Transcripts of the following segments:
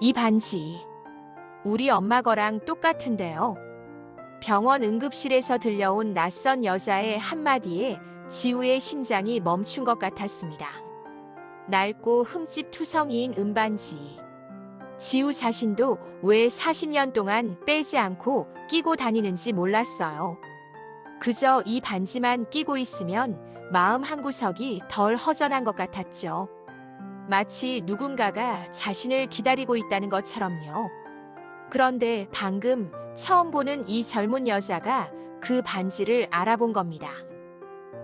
이 반지 우리 엄마 거랑 똑같은데요. 병원 응급실에서 들려온 낯선 여자의 한마디에 지우의 심장이 멈춘 것 같았습니다. 낡고 흠집 투성이인 은반지. 지우 자신도 왜 40년 동안 빼지 않고 끼고 다니는지 몰랐어요. 그저 이 반지만 끼고 있으면 마음 한구석이 덜 허전한 것 같았죠. 마치 누군가가 자신을 기다리고 있다는 것처럼요. 그런데 방금 처음 보는 이 젊은 여자가 그 반지를 알아본 겁니다.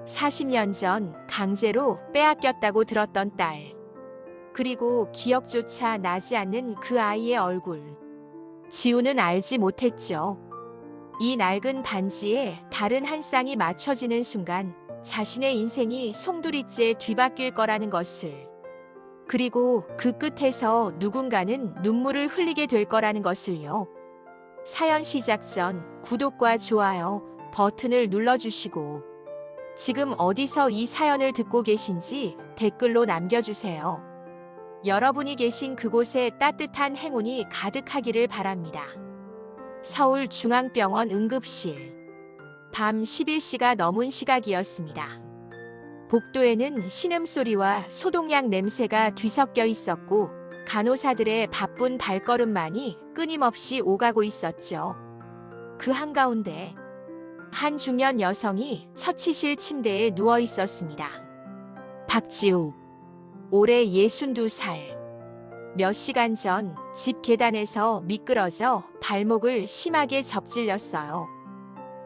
40년 전 강제로 빼앗겼다고 들었던 딸. 그리고 기억조차 나지 않는 그 아이의 얼굴. 지우는 알지 못했죠. 이 낡은 반지에 다른 한 쌍이 맞춰지는 순간 자신의 인생이 송두리째 뒤바뀔 거라는 것을. 그리고 그 끝에서 누군가는 눈물을 흘리게 될 거라는 것을요. 사연 시작 전 구독과 좋아요 버튼을 눌러주시고 지금 어디서 이 사연을 듣고 계신지 댓글로 남겨주세요. 여러분이 계신 그곳에 따뜻한 행운이 가득하기를 바랍니다. 서울중앙병원 응급실. 밤 11시가 넘은 시각이었습니다. 복도에는 신음소리와 소독약 냄새가 뒤섞여 있었고 간호사들의 바쁜 발걸음만이 끊임없이 오가고 있었죠. 그 한가운데 한 중년 여성이 처치실 침대에 누워 있었습니다. 박지우. 올해 62살. 몇 시간 전 집 계단에서 미끄러져 발목을 심하게 접질렸어요.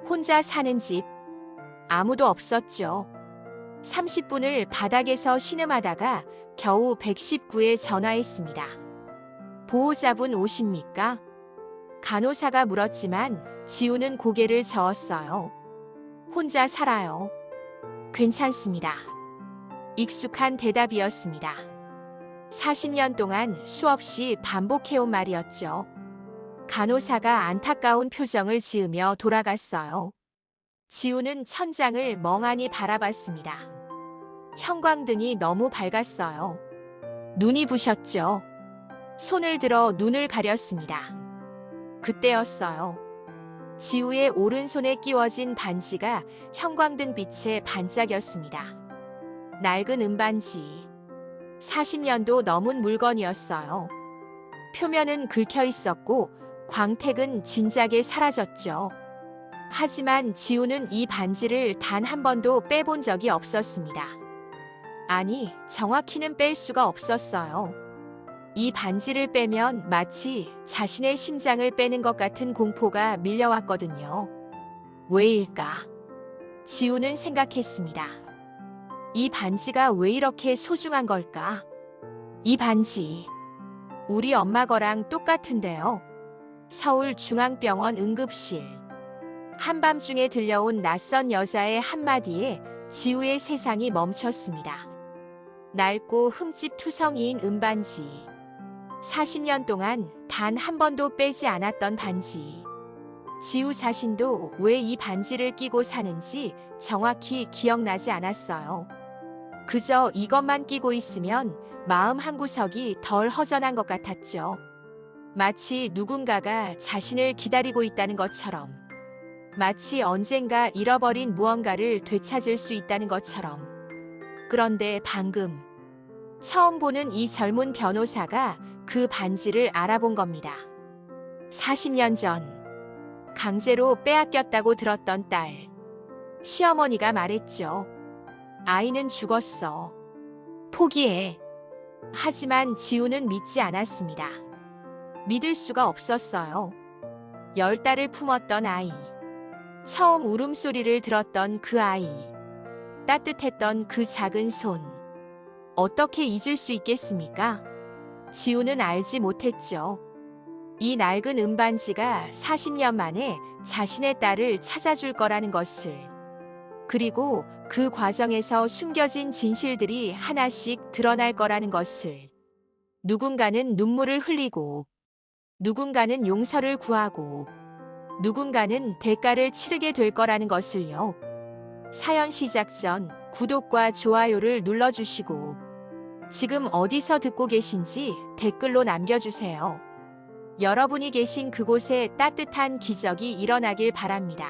혼자 사는 집. 아무도 없었죠. 30분을 바닥에서 신음하다가 겨우 119에 전화했습니다. 보호자분 오십니까? 간호사가 물었지만 지우는 고개를 저었어요. 혼자 살아요. 괜찮습니다. 익숙한 대답이었습니다. 40년 동안 수없이 반복해온 말이었죠. 간호사가 안타까운 표정을 지으며 돌아갔어요. 지우는 천장을 멍하니 바라봤습니다. 형광등이 너무 밝았어요. 눈이 부셨죠. 손을 들어 눈을 가렸습니다. 그때였어요. 지우의 오른손에 끼워진 반지가 형광등 빛에 반짝였습니다. 낡은 은반지. 40년도 넘은 물건이었어요. 표면은 긁혀 있었고 광택은 진작에 사라졌죠. 하지만 지우는 이 반지를 단 한 번도 빼본 적이 없었습니다. 아니, 정확히는 뺄 수가 없었어요. 이 반지를 빼면 마치 자신의 심장을 빼는 것 같은 공포가 밀려왔거든요. 왜일까? 지우는 생각했습니다. 이 반지가 왜 이렇게 소중한 걸까? 이 반지, 우리 엄마 거랑 똑같은데요. 서울중앙병원 응급실. 한밤중에 들려온 낯선 여자의 한마디에 지우의 세상이 멈췄습니다. 낡고 흠집 투성이인 은반지. 40년 동안 단 한 번도 빼지 않았던 반지. 지우 자신도 왜 이 반지를 끼고 사는지 정확히 기억나지 않았어요. 그저 이것만 끼고 있으면 마음 한구석이 덜 허전한 것 같았죠. 마치 누군가가 자신을 기다리고 있다는 것처럼. 마치 언젠가 잃어버린 무언가를 되찾을 수 있다는 것처럼. 그런데 방금 처음 보는 이 젊은 변호사가 그 반지를 알아본 겁니다. 40년 전 강제로 빼앗겼다고 들었던 딸. 시어머니가 말했죠. 아이는 죽었어. 포기해. 하지만 지우는 믿지 않았습니다. 믿을 수가 없었어요. 10달을 품었던 아이. 처음 울음소리를 들었던 그 아이. 따뜻했던 그 작은 손. 어떻게 잊을 수 있겠습니까? 지우는 알지 못했죠. 이 낡은 은반지가 40년 만에 자신의 딸을 찾아줄 거라는 것을. 그리고 그 과정에서 숨겨진 진실들이 하나씩 드러날 거라는 것을. 누군가는 눈물을 흘리고, 누군가는 용서를 구하고, 누군가는 대가를 치르게 될 거라는 것을요. 사연 시작 전 구독과 좋아요를 눌러주시고 지금 어디서 듣고 계신지 댓글로 남겨주세요. 여러분이 계신 그곳에 따뜻한 기적이 일어나길 바랍니다.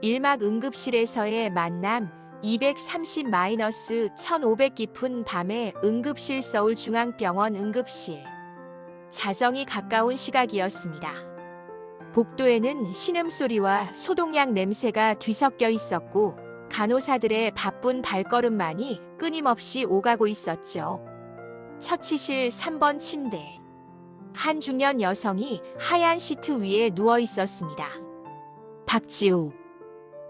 1막 응급실에서의 만남 230-1500 깊은 밤에 응급실 서울중앙병원 응급실. 자정이 가까운 시각이었습니다. 복도에는 신음소리와 소독약 냄새가 뒤섞여 있었고 간호사들의 바쁜 발걸음만이 끊임없이 오가고 있었죠. 처치실 3번 침대. 한 중년 여성이 하얀 시트 위에 누워 있었습니다. 박지우.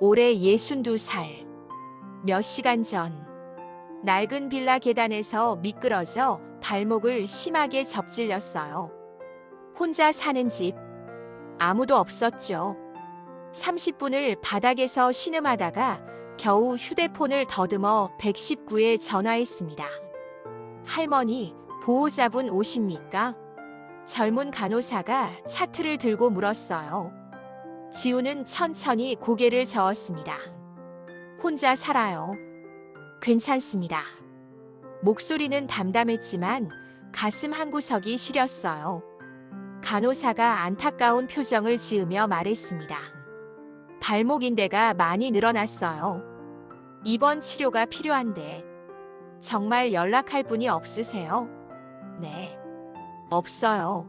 올해 62살. 몇 시간 전. 낡은 빌라 계단에서 미끄러져 발목을 심하게 접질렸어요. 혼자 사는 집. 아무도 없었죠. 30분을 바닥에서 신음하다가 겨우 휴대폰을 더듬어 119에 전화했습니다. 할머니, 보호자분 오십니까? 젊은 간호사가 차트를 들고 물었어요. 지우는 천천히 고개를 저었습니다. 혼자 살아요. 괜찮습니다. 목소리는 담담했지만 가슴 한구석이 시렸어요. 간호사가 안타까운 표정을 지으며 말했습니다. 발목인대가 많이 늘어났어요. 입원 치료가 필요한데 정말 연락할 분이 없으세요? 네. 없어요.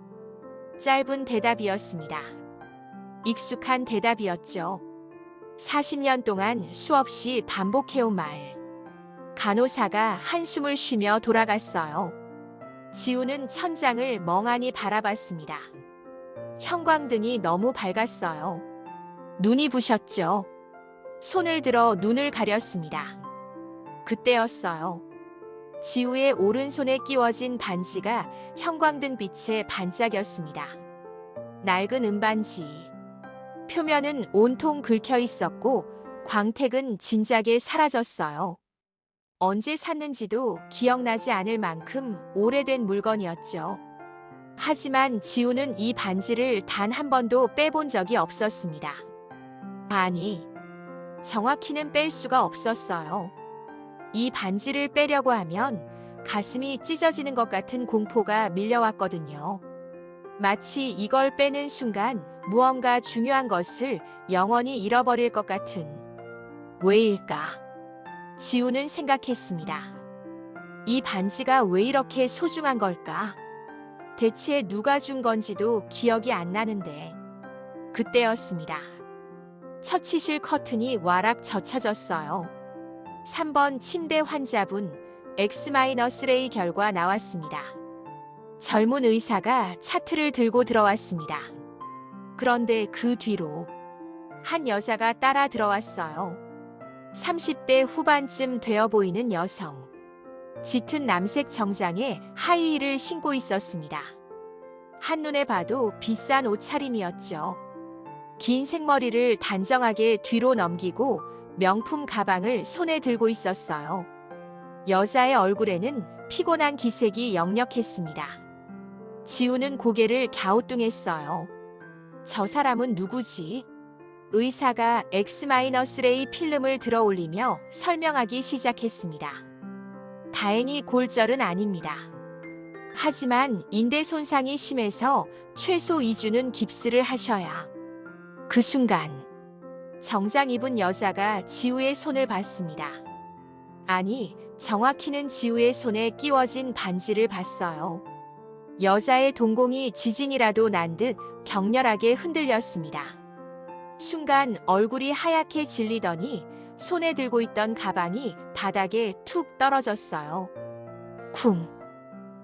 짧은 대답이었습니다. 익숙한 대답이었죠. 40년 동안 수없이 반복해온 말. 간호사가 한숨을 쉬며 돌아갔어요. 지우는 천장을 멍하니 바라봤습니다. 형광등이 너무 밝았어요. 눈이 부셨죠. 손을 들어 눈을 가렸습니다. 그때였어요. 지우의 오른손에 끼워진 반지가 형광등 빛에 반짝였습니다. 낡은 은반지. 표면은 온통 긁혀 있었고 광택은 진작에 사라졌어요. 언제 샀는지도 기억나지 않을 만큼 오래된 물건이었죠. 하지만 지우는 이 반지를 단 한 번도 빼본 적이 없었습니다. 아니, 정확히는 뺄 수가 없었어요. 이 반지를 빼려고 하면 가슴이 찢어지는 것 같은 공포가 밀려왔거든요. 마치 이걸 빼는 순간 무언가 중요한 것을 영원히 잃어버릴 것 같은. 왜일까? 지우는 생각했습니다. 이 반지가 왜 이렇게 소중한 걸까? 대체 누가 준 건지도 기억이 안 나는데. 그때였습니다. 처치실 커튼이 와락 젖혀졌어요. 3번 침대 환자분 X-레이 결과 나왔습니다. 젊은 의사가 차트를 들고 들어왔습니다. 그런데 그 뒤로 한 여자가 따라 들어왔어요. 30대 후반쯤 되어 보이는 여성. 짙은 남색 정장에 하이힐을 신고 있었습니다. 한눈에 봐도 비싼 옷차림이었죠. 긴 생머리를 단정하게 뒤로 넘기고 명품 가방을 손에 들고 있었어요. 여자의 얼굴에는 피곤한 기색이 역력했습니다. 지우는 고개를 갸우뚱했어요. 저 사람은 누구지? 의사가 X-레이 필름을 들어 올리며 설명하기 시작했습니다. 다행히 골절은 아닙니다. 하지만 인대 손상이 심해서 최소 2주는 깁스를 하셔야. 그 순간 정장 입은 여자가 지우의 손을 봤습니다. 아니, 정확히는 지우의 손에 끼워진 반지를 봤어요. 여자의 동공이 지진이라도 난 듯 격렬하게 흔들렸습니다. 순간 얼굴이 하얗게 질리더니 손에 들고 있던 가방이 바닥에 툭 떨어졌어요. 쿵.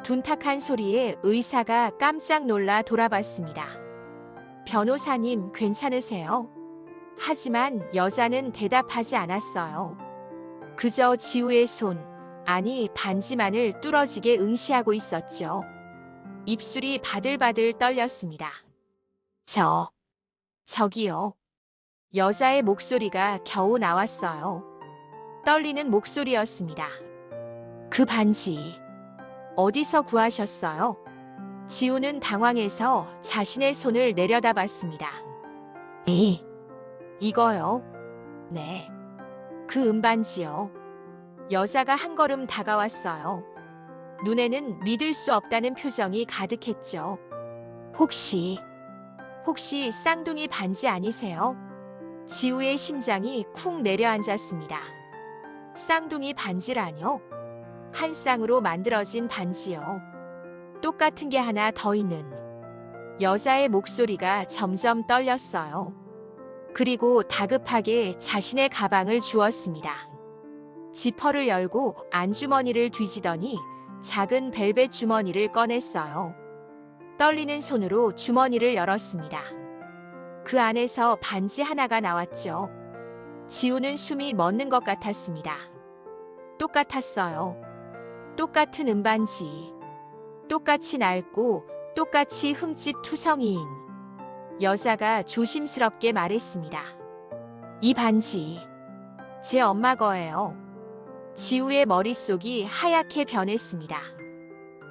둔탁한 소리에 의사가 깜짝 놀라 돌아봤습니다. 변호사님, 괜찮으세요? 하지만 여자는 대답하지 않았어요. 그저 지우의 손, 아니 반지만을 뚫어지게 응시하고 있었죠. 입술이 바들바들 떨렸습니다. 저기요. 여자의 목소리가 겨우 나왔어요. 떨리는 목소리였습니다. 그 반지, 어디서 구하셨어요? 지우는 당황해서 자신의 손을 내려다봤습니다. 이거요? 네. 그 은반지요. 여자가 한 걸음 다가왔어요. 눈에는 믿을 수 없다는 표정이 가득했죠. 혹시 쌍둥이 반지 아니세요? 지우의 심장이 쿵 내려앉았습니다. 쌍둥이 반지라뇨? 한 쌍으로 만들어진 반지요. 똑같은 게 하나 더 있는. 여자의 목소리가 점점 떨렸어요. 그리고 다급하게 자신의 가방을 주었습니다. 지퍼를 열고 안주머니를 뒤지더니 작은 벨벳 주머니를 꺼냈어요. 떨리는 손으로 주머니를 열었습니다. 그 안에서 반지 하나가 나왔죠. 지우는 숨이 멎는 것 같았습니다. 똑같았어요. 똑같은 은반지. 똑같이 낡고 똑같이 흠집 투성이인. 여자가 조심스럽게 말했습니다. 이 반지 제 엄마 거예요. 지우의 머릿속이 하얗게 변했습니다.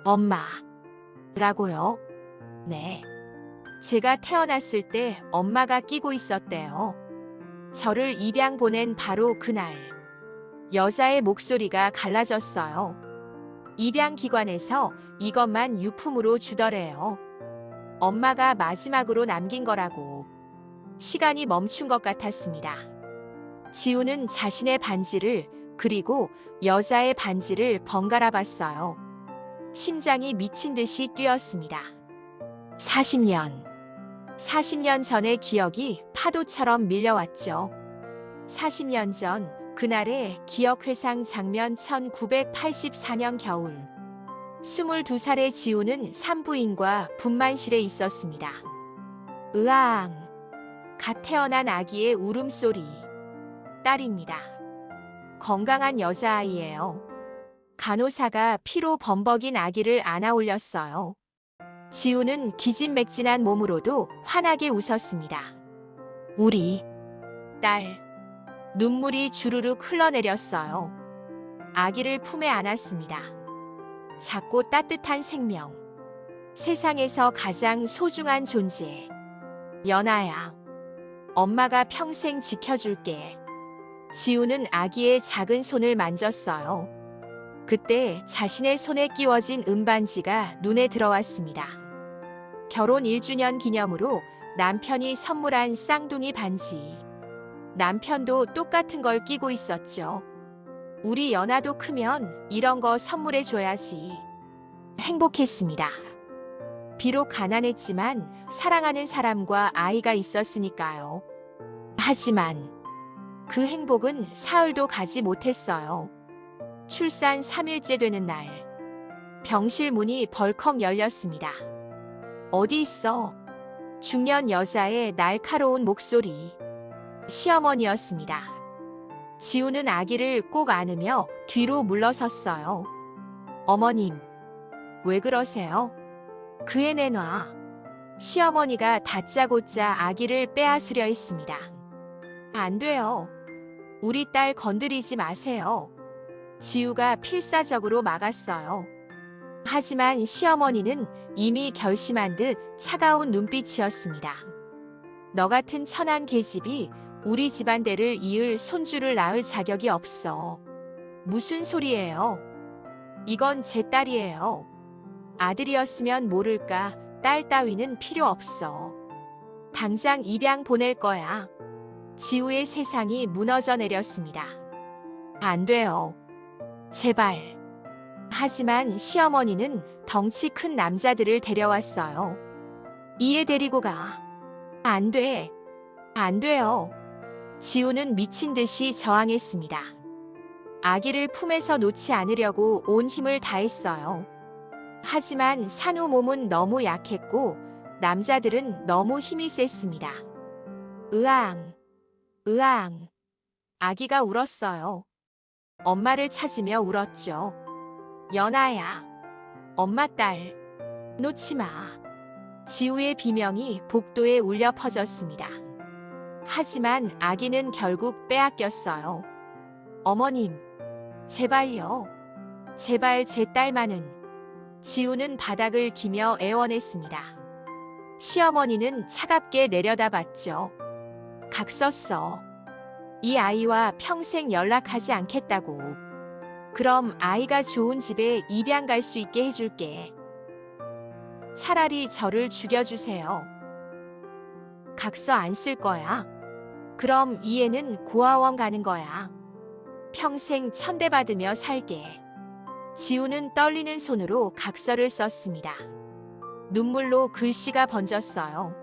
엄마라고요? 네. 제가 태어났을 때 엄마가 끼고 있었대요. 저를 입양 보낸 바로 그날. 여자의 목소리가 갈라졌어요. 입양기관에서 이것만 유품으로 주더래요. 엄마가 마지막으로 남긴 거라고. 시간이 멈춘 것 같았습니다. 지우는 자신의 반지를 그리고 여자의 반지를 번갈아 봤어요. 심장이 미친 듯이 뛰었습니다. 40년 전의 기억이 파도처럼 밀려왔죠. 40년 전 그날의 기억회상 장면. 1984년 겨울. 22살의 지우는 산부인과 분만실에 있었습니다. 으아앙. 갓 태어난 아기의 울음소리. 딸입니다. 건강한 여자아이예요. 간호사가 피로 범벅인 아기를 안아 올렸어요. 지우는 기진맥진한 몸으로도 환하게 웃었습니다. 우리 딸. 눈물이 주르륵 흘러내렸어요. 아기를 품에 안았습니다. 작고 따뜻한 생명. 세상에서 가장 소중한 존재. 연아야. 엄마가 평생 지켜줄게. 지우는 아기의 작은 손을 만졌어요. 그때 자신의 손에 끼워진 은반지가 눈에 들어왔습니다. 결혼 1주년 기념으로 남편이 선물한 쌍둥이 반지. 남편도 똑같은 걸 끼고 있었죠. 우리 연아도 크면 이런 거 선물해 줘야지. 행복했습니다. 비록 가난했지만 사랑하는 사람과 아이가 있었으니까요. 하지만 그 행복은 사흘도 가지 못했어요. 출산 3일째 되는 날, 병실 문이 벌컥 열렸습니다. 어디 있어? 중년 여자의 날카로운 목소리. 시어머니였습니다. 지우는 아기를 꼭 안으며 뒤로 물러섰어요. 어머님, 왜 그러세요? 그 애 내놔. 시어머니가 다짜고짜 아기를 빼앗으려 했습니다. 안 돼요. 우리 딸 건드리지 마세요. 지우가 필사적으로 막았어요. 하지만 시어머니는 이미 결심한 듯 차가운 눈빛이었습니다. 너 같은 천한 계집이 우리 집안대를 이을 손주를 낳을 자격이 없어. 무슨 소리예요? 이건 제 딸이에요. 아들이었으면 모를까. 딸 따위는 필요 없어. 당장 입양 보낼 거야. 지우의 세상이 무너져 내렸습니다. 안 돼요. 제발. 하지만 시어머니는 덩치 큰 남자들을 데려왔어요. 이에 데리고 가. 안 돼. 안 돼요. 지우는 미친 듯이 저항했습니다. 아기를 품에서 놓지 않으려고 온 힘을 다했어요. 하지만 산후 몸은 너무 약했고 남자들은 너무 힘이 셌습니다. 으앙, 으앙. 아기가 울었어요. 엄마를 찾으며 울었죠. 연아야, 엄마 딸, 놓지 마. 지우의 비명이 복도에 울려 퍼졌습니다. 하지만 아기는 결국 빼앗겼어요. 어머님, 제발요. 제발 제 딸만은. 지우는 바닥을 기며 애원했습니다. 시어머니는 차갑게 내려다봤죠. 각 썼어. 이 아이와 평생 연락하지 않겠다고. 그럼 아이가 좋은 집에 입양 갈 수 있게 해줄게. 차라리 저를 죽여주세요. 각서 안 쓸 거야. 그럼 이 애는 고아원 가는 거야. 평생 천대받으며 살게. 지우는 떨리는 손으로 각서를 썼습니다. 눈물로 글씨가 번졌어요.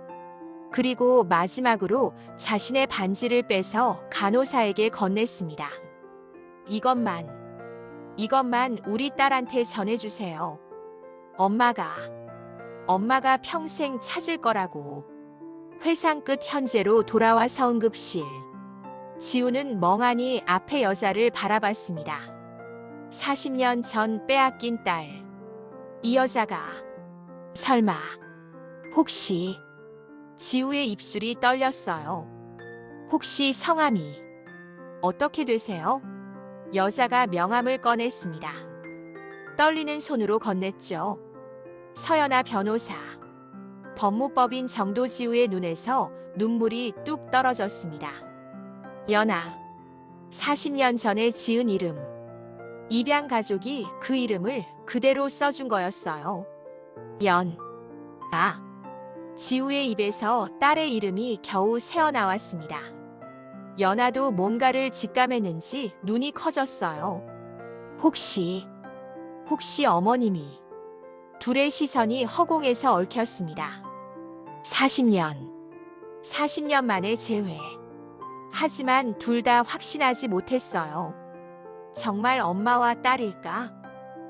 그리고 마지막으로 자신의 반지를 빼서 간호사에게 건넸습니다. 이것만 우리 딸한테 전해주세요. 엄마가 평생 찾을 거라고. 회상 끝 현재로 돌아와서 응급실. 지우는 멍하니 앞의 여자를 바라봤습니다. 40년 전 빼앗긴 딸. 이 여자가 설마 혹시 지우의 입술이 떨렸어요. 혹시 성함이 어떻게 되세요? 여자가 명함을 꺼냈습니다. 떨리는 손으로 건넸죠. 서연아 변호사. 법무법인 정도지우의 눈에서 눈물이 뚝 떨어졌습니다. 연아. 40년 전에 지은 이름. 입양 가족이 그 이름을 그대로 써준 거였어요. 지우의 입에서 딸의 이름이 겨우 새어나왔습니다. 연아도 뭔가를 직감했는지 눈이 커졌어요. 혹시 어머님이. 둘의 시선이 허공에서 얽혔습니다. 40년 만에 재회. 하지만 둘 다 확신하지 못했어요. 정말 엄마와 딸일까?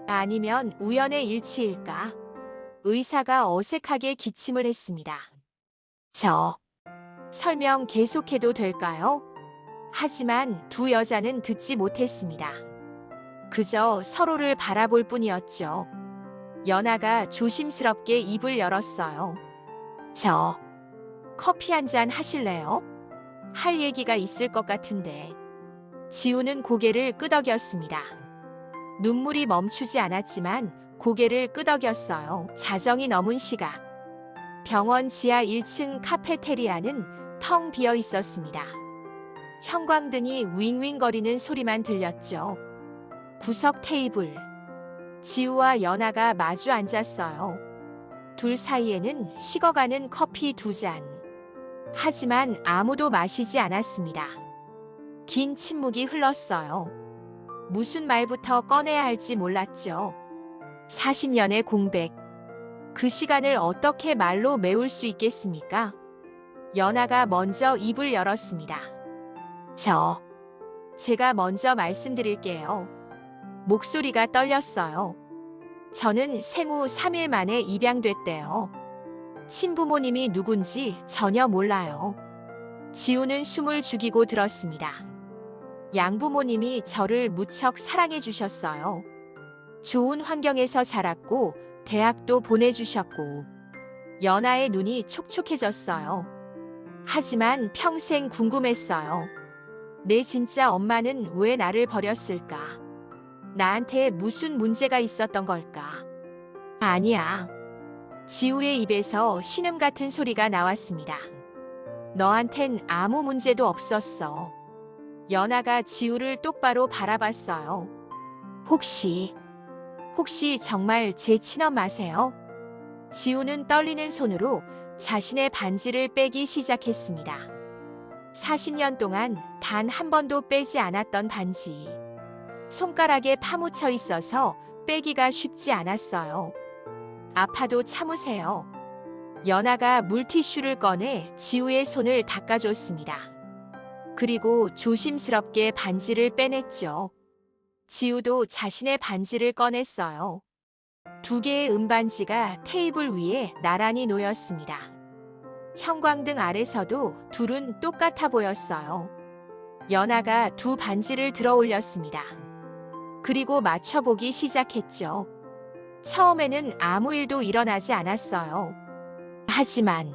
아니면 우연의 일치일까? 의사가 어색하게 기침을 했습니다. 설명 계속해도 될까요? 하지만 두 여자는 듣지 못했습니다. 그저 서로를 바라볼 뿐이었죠. 연아가 조심스럽게 입을 열었어요. 커피 한 잔 하실래요? 할 얘기가 있을 것 같은데. 지우는 고개를 끄덕였습니다. 눈물이 멈추지 않았지만 고개를 끄덕였어요. 자정이 넘은 시각. 병원 지하 1층 카페테리아는 텅 비어 있었습니다. 형광등이 윙윙거리는 소리만 들렸죠. 구석 테이블. 지우와 연아가 마주 앉았어요. 둘 사이에는 식어가는 커피 2잔. 하지만 아무도 마시지 않았습니다. 긴 침묵이 흘렀어요. 무슨 말부터 꺼내야 할지 몰랐죠. 40년의 공백. 그 시간을 어떻게 말로 메울 수 있겠습니까? 연아가 먼저 입을 열었습니다. 제가 먼저 말씀드릴게요. 목소리가 떨렸어요. 저는 생후 3일 만에 입양됐대요. 친부모님이 누군지 전혀 몰라요. 지우는 숨을 죽이고 들었습니다. 양부모님이 저를 무척 사랑해 주셨어요. 좋은 환경에서 자랐고 대학도 보내주셨고. 연아의 눈이 촉촉해졌어요. 하지만 평생 궁금했어요. 내 진짜 엄마는 왜 나를 버렸을까? 나한테 무슨 문제가 있었던 걸까? 아니야. 지우의 입에서 신음 같은 소리가 나왔습니다. 너한텐 아무 문제도 없었어. 연아가 지우를 똑바로 바라봤어요. 혹시 정말 제 친엄마세요? 지우는 떨리는 손으로 자신의 반지를 빼기 시작했습니다. 40년 동안 단 한 번도 빼지 않았던 반지. 손가락에 파묻혀 있어서 빼기가 쉽지 않았어요. 아파도 참으세요. 연아가 물티슈를 꺼내 지우의 손을 닦아줬습니다. 그리고 조심스럽게 반지를 빼냈죠. 지우도 자신의 반지를 꺼냈어요. 2개의 은반지가 테이블 위에 나란히 놓였습니다. 형광등 아래서도 둘은 똑같아 보였어요. 연아가 2 반지를 들어 올렸습니다. 그리고 맞춰보기 시작했죠. 처음에는 아무 일도 일어나지 않았어요. 하지만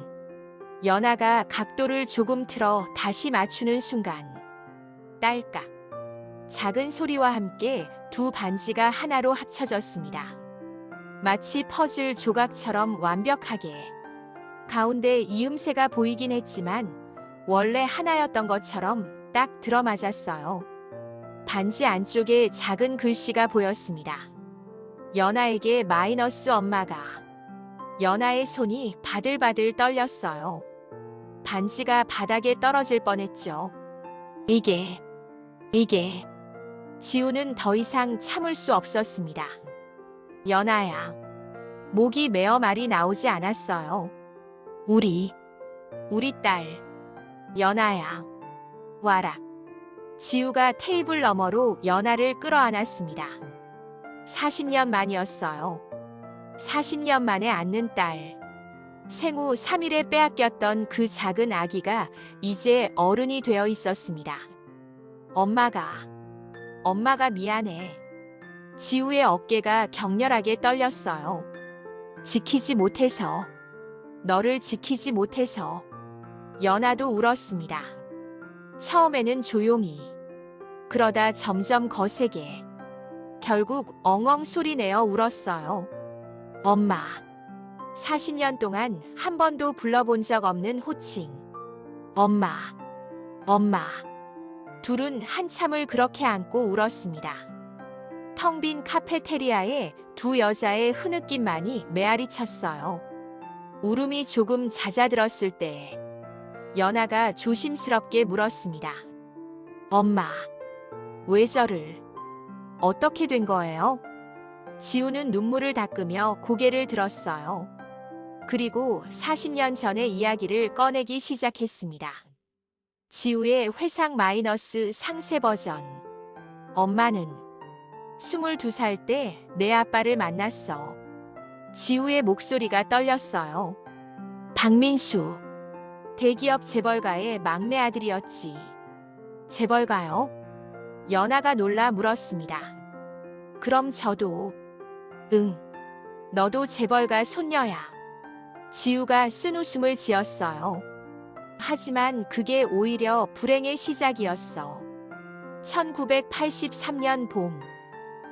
연아가 각도를 조금 틀어 다시 맞추는 순간 딸깍. 작은 소리와 함께 2 반지가 하나로 합쳐졌습니다. 마치 퍼즐 조각처럼 완벽하게. 가운데 이음새가 보이긴 했지만 원래 하나였던 것처럼 딱 들어맞았어요. 반지 안쪽에 작은 글씨가 보였습니다. 연아에게 마이너스 엄마가. 연아의 손이 바들바들 떨렸어요. 반지가 바닥에 떨어질 뻔했죠. 이게. 지우는 더 이상 참을 수 없었습니다. 연아야. 목이 메어 말이 나오지 않았어요. 우리 딸. 연아야. 와라. 지우가 테이블 너머로 연아를 끌어안았습니다. 40년 만이었어요. 40년 만에 안는 딸. 생후 3일에 빼앗겼던 그 작은 아기가 이제 어른이 되어 있었습니다. 엄마가 미안해. 지우의 어깨가 격렬하게 떨렸어요. 너를 지키지 못해서. 연아도 울었습니다. 처음에는 조용히. 그러다 점점 거세게. 결국 엉엉 소리내어 울었어요. 엄마. 40년 동안 한 번도 불러본 적 없는 호칭. 엄마. 둘은 한참을 그렇게 안고 울었습니다. 텅 빈 카페테리아에 두 여자의 흐느낌만이 메아리 쳤어요. 울음이 조금 잦아들었을 때 연아가 조심스럽게 물었습니다. 엄마, 왜 저를? 어떻게 된 거예요? 지우는 눈물을 닦으며 고개를 들었어요. 그리고 40년 전의 이야기를 꺼내기 시작했습니다. 지우의 회상 마이너스 상세 버전. 엄마는 22살 때 내 아빠를 만났어. 지우의 목소리가 떨렸어요. 박민수. 대기업 재벌가의 막내 아들이었지. 재벌가요? 연아가 놀라 물었습니다. 그럼 저도. 응. 너도 재벌가 손녀야. 지우가 쓴웃음을 지었어요. 하지만 그게 오히려 불행의 시작이었어. 1983년 봄.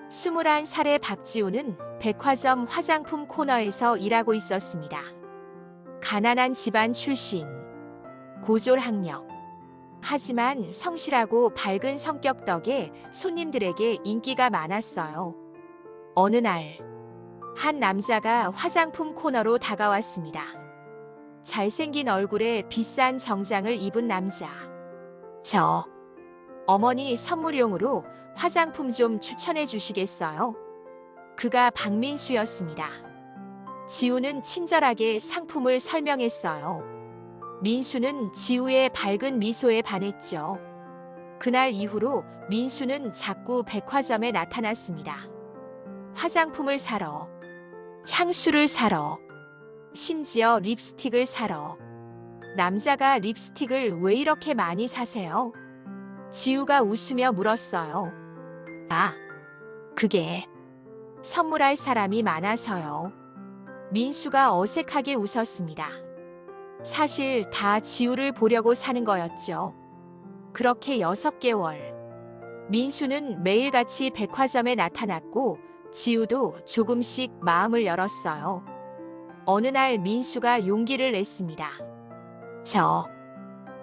21살의 박지우는 백화점 화장품 코너에서 일하고 있었습니다. 가난한 집안 출신. 고졸 학력. 하지만 성실하고 밝은 성격 덕에 손님들에게 인기가 많았어요. 어느 날, 한 남자가 화장품 코너로 다가왔습니다. 잘생긴 얼굴에 비싼 정장을 입은 남자. 어머니 선물용으로 화장품 좀 추천해 주시겠어요? 그가 박민수였습니다. 지우는 친절하게 상품을 설명했어요. 민수는 지우의 밝은 미소에 반했죠. 그날 이후로 민수는 자꾸 백화점에 나타났습니다. 화장품을 사러, 향수를 사러, 심지어 립스틱을 사러. 남자가 립스틱을 왜 이렇게 많이 사세요? 지우가 웃으며 물었어요. 그게 선물할 사람이 많아서요. 민수가 어색하게 웃었습니다. 사실 다 지우를 보려고 사는 거였죠. 그렇게 6개월. 민수는 매일같이 백화점에 나타났고 지우도 조금씩 마음을 열었어요. 어느 날 민수가 용기를 냈습니다.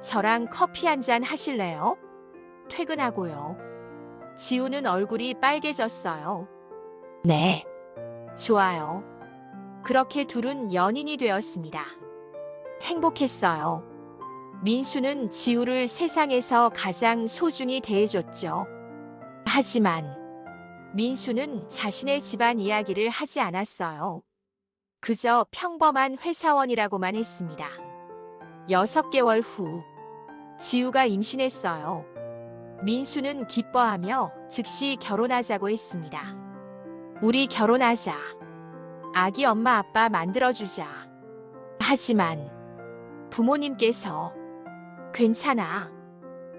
저랑 커피 한 잔 하실래요? 퇴근하고요. 지우는 얼굴이 빨개졌어요. 네. 좋아요. 그렇게 둘은 연인이 되었습니다. 행복했어요. 민수는 지우를 세상에서 가장 소중히 대해줬죠. 하지만 민수는 자신의 집안 이야기를 하지 않았어요. 그저 평범한 회사원이라고만 했습니다. 6개월 후, 지우가 임신했어요. 민수는 기뻐하며 즉시 결혼하자고 했습니다. 우리 결혼하자. 아기 엄마 아빠 만들어주자. 하지만 부모님께서 괜찮아.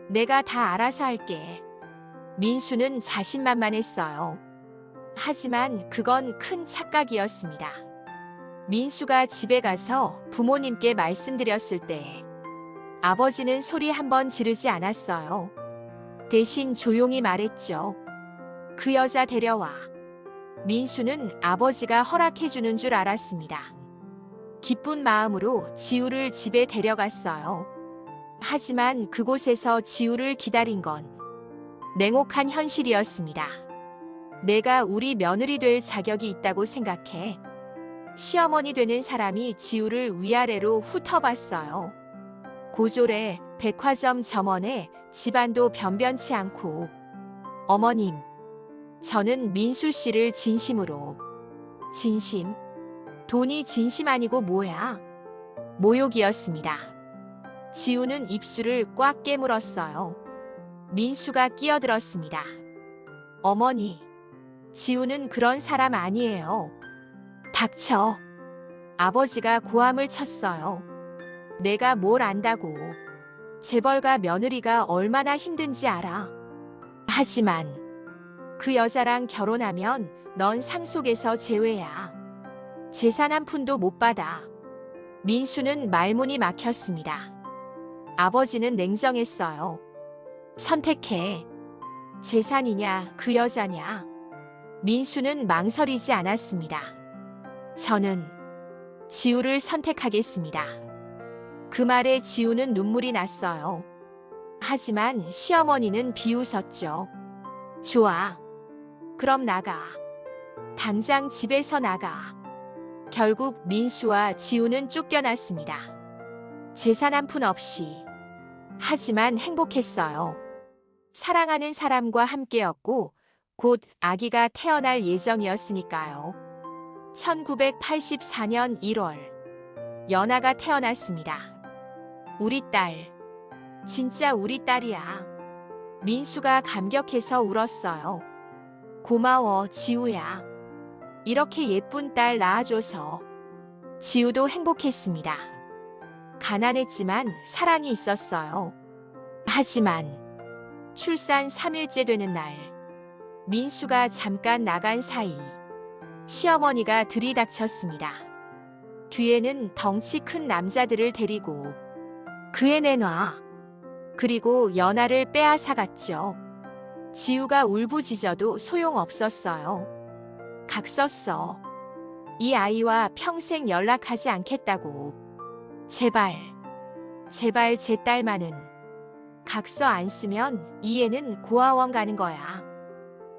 내가 다 알아서 할게. 민수는 자신만만했어요. 하지만 그건 큰 착각이었습니다. 민수가 집에 가서 부모님께 말씀드렸을 때 아버지는 소리 한번 지르지 않았어요. 대신 조용히 말했죠. 그 여자 데려와. 민수는 아버지가 허락해주는 줄 알았습니다. 기쁜 마음으로 지우를 집에 데려갔어요. 하지만 그곳에서 지우를 기다린 건 냉혹한 현실이었습니다. 내가 우리 며느리 될 자격이 있다고 생각해 시어머니 되는 사람이 지우를 위아래로 훑어봤어요. 고졸에 백화점 점원에 집안도 변변치 않고 어머님, 저는 민수 씨를 진심으로 진심? 돈이 진심 아니고 뭐야? 모욕이었습니다. 지우는 입술을 꽉 깨물었어요. 민수가 끼어들었습니다. 어머니, 지우는 그런 사람 아니에요. 닥쳐. 아버지가 고함을 쳤어요. 내가 뭘 안다고. 재벌가 며느리가 얼마나 힘든지 알아. 하지만 그 여자랑 결혼하면 넌 상속에서 제외야. 재산 한 푼도 못 받아. 민수는 말문이 막혔습니다. 아버지는 냉정했어요. 선택해. 재산이냐 그 여자냐. 민수는 망설이지 않았습니다. 저는 지우를 선택하겠습니다. 그 말에 지우는 눈물이 났어요. 하지만 시어머니는 비웃었죠. 좋아. 그럼 나가. 당장 집에서 나가. 결국 민수와 지우는 쫓겨났습니다. 재산 한 푼 없이. 하지만 행복했어요. 사랑하는 사람과 함께였고 곧 아기가 태어날 예정이었으니까요. 1984년 1월 연아가 태어났습니다. 우리 딸. 진짜 우리 딸이야. 민수가 감격해서 울었어요. 고마워, 지우야. 이렇게 예쁜 딸 낳아줘서. 지우도 행복했습니다. 가난했지만 사랑이 있었어요. 하지만 출산 3일째 되는 날, 민수가 잠깐 나간 사이 시어머니가 들이닥쳤습니다. 뒤에는 덩치 큰 남자들을 데리고 그 애 내놔. 그리고 연아를 빼앗아갔죠. 지우가 울부짖어도 소용없었어요. 각 썼어. 이 아이와 평생 연락하지 않겠다고. 제발, 제발 제 딸만은. 각서 안 쓰면 이 애는 고아원 가는 거야.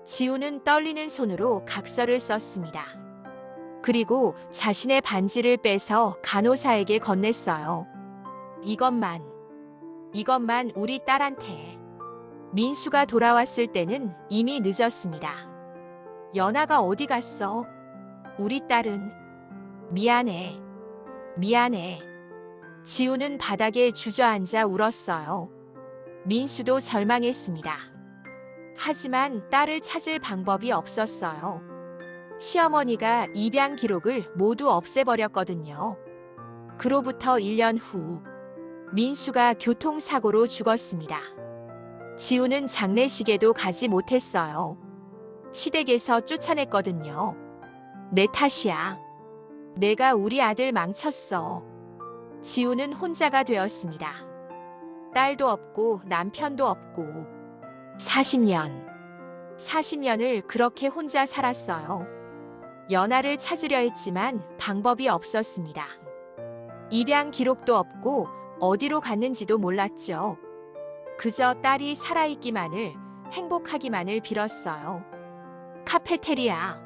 지우는 떨리는 손으로 각서를 썼습니다. 그리고 자신의 반지를 빼서 간호사에게 건넸어요. 이것만 우리 딸한테. 민수가 돌아왔을 때는 이미 늦었습니다. 연아가 어디 갔어? 우리 딸은. 미안해. 미안해. 지우는 바닥에 주저앉아 울었어요. 민수도 절망했습니다. 하지만 딸을 찾을 방법이 없었어요. 시어머니가 입양 기록을 모두 없애버렸거든요. 그로부터 1년 후 민수가 교통사고로 죽었습니다. 지우는 장례식에도 가지 못했어요. 시댁에서 쫓아냈거든요. 내 탓이야. 내가 우리 아들 망쳤어. 지우는 혼자가 되었습니다. 딸도 없고 남편도 없고 40년을 그렇게 혼자 살았어요. 연아를 찾으려 했지만 방법이 없었습니다. 입양 기록도 없고 어디로 갔는지도 몰랐죠. 그저 딸이 살아있기만을, 행복하기만을 빌었어요. 카페테리아.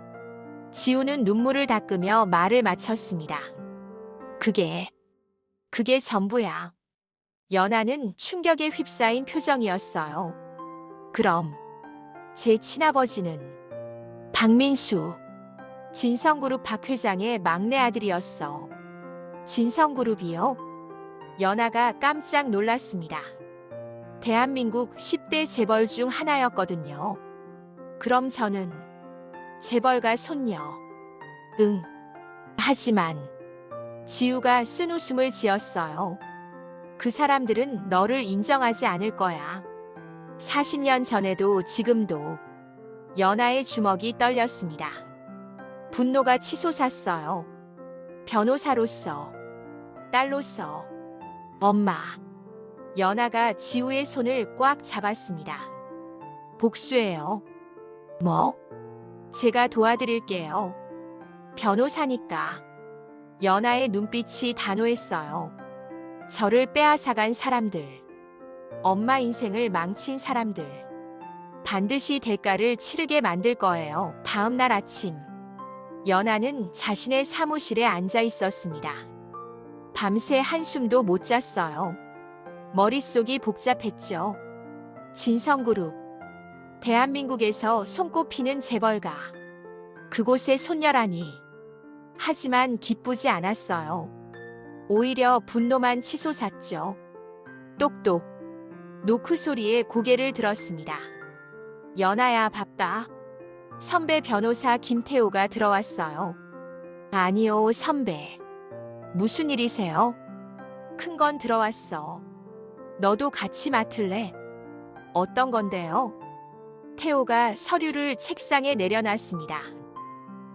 지우는 눈물을 닦으며 말을 마쳤습니다. 그게 전부야. 연아는 충격에 휩싸인 표정이었어요. 그럼 제 친아버지는? 박민수. 진성그룹 박 회장의 막내 아들이었어. 진성그룹이요? 연아가 깜짝 놀랐습니다. 대한민국 10대 재벌 중 하나였거든요. 그럼 저는 재벌가 손녀. 응. 하지만 지우가 쓴웃음을 지었어요. 그 사람들은 너를 인정하지 않을 거야. 40년 전에도 지금도. 연아의 주먹이 떨렸습니다. 분노가 치솟았어요. 변호사로서, 딸로서, 엄마. 연아가 지우의 손을 꽉 잡았습니다. 복수해요. 뭐? 제가 도와드릴게요. 변호사니까. 연아의 눈빛이 단호했어요. 저를 빼앗아간 사람들. 엄마 인생을 망친 사람들. 반드시 대가를 치르게 만들 거예요. 다음 날 아침, 연아는 자신의 사무실에 앉아 있었습니다. 밤새 한숨도 못 잤어요. 머릿속이 복잡했죠. 진성그룹, 대한민국에서 손꼽히는 재벌가, 그곳에 손녀라니. 하지만 기쁘지 않았어요. 오히려 분노만 치솟았죠. 똑똑, 노크 소리에 고개를 들었습니다. 연아야, 바빠. 선배 변호사 김태호가 들어왔어요. 아니요, 선배. 무슨 일이세요? 큰 건 들어왔어. 너도 같이 맡을래? 어떤 건데요? 태호가 서류를 책상에 내려놨습니다.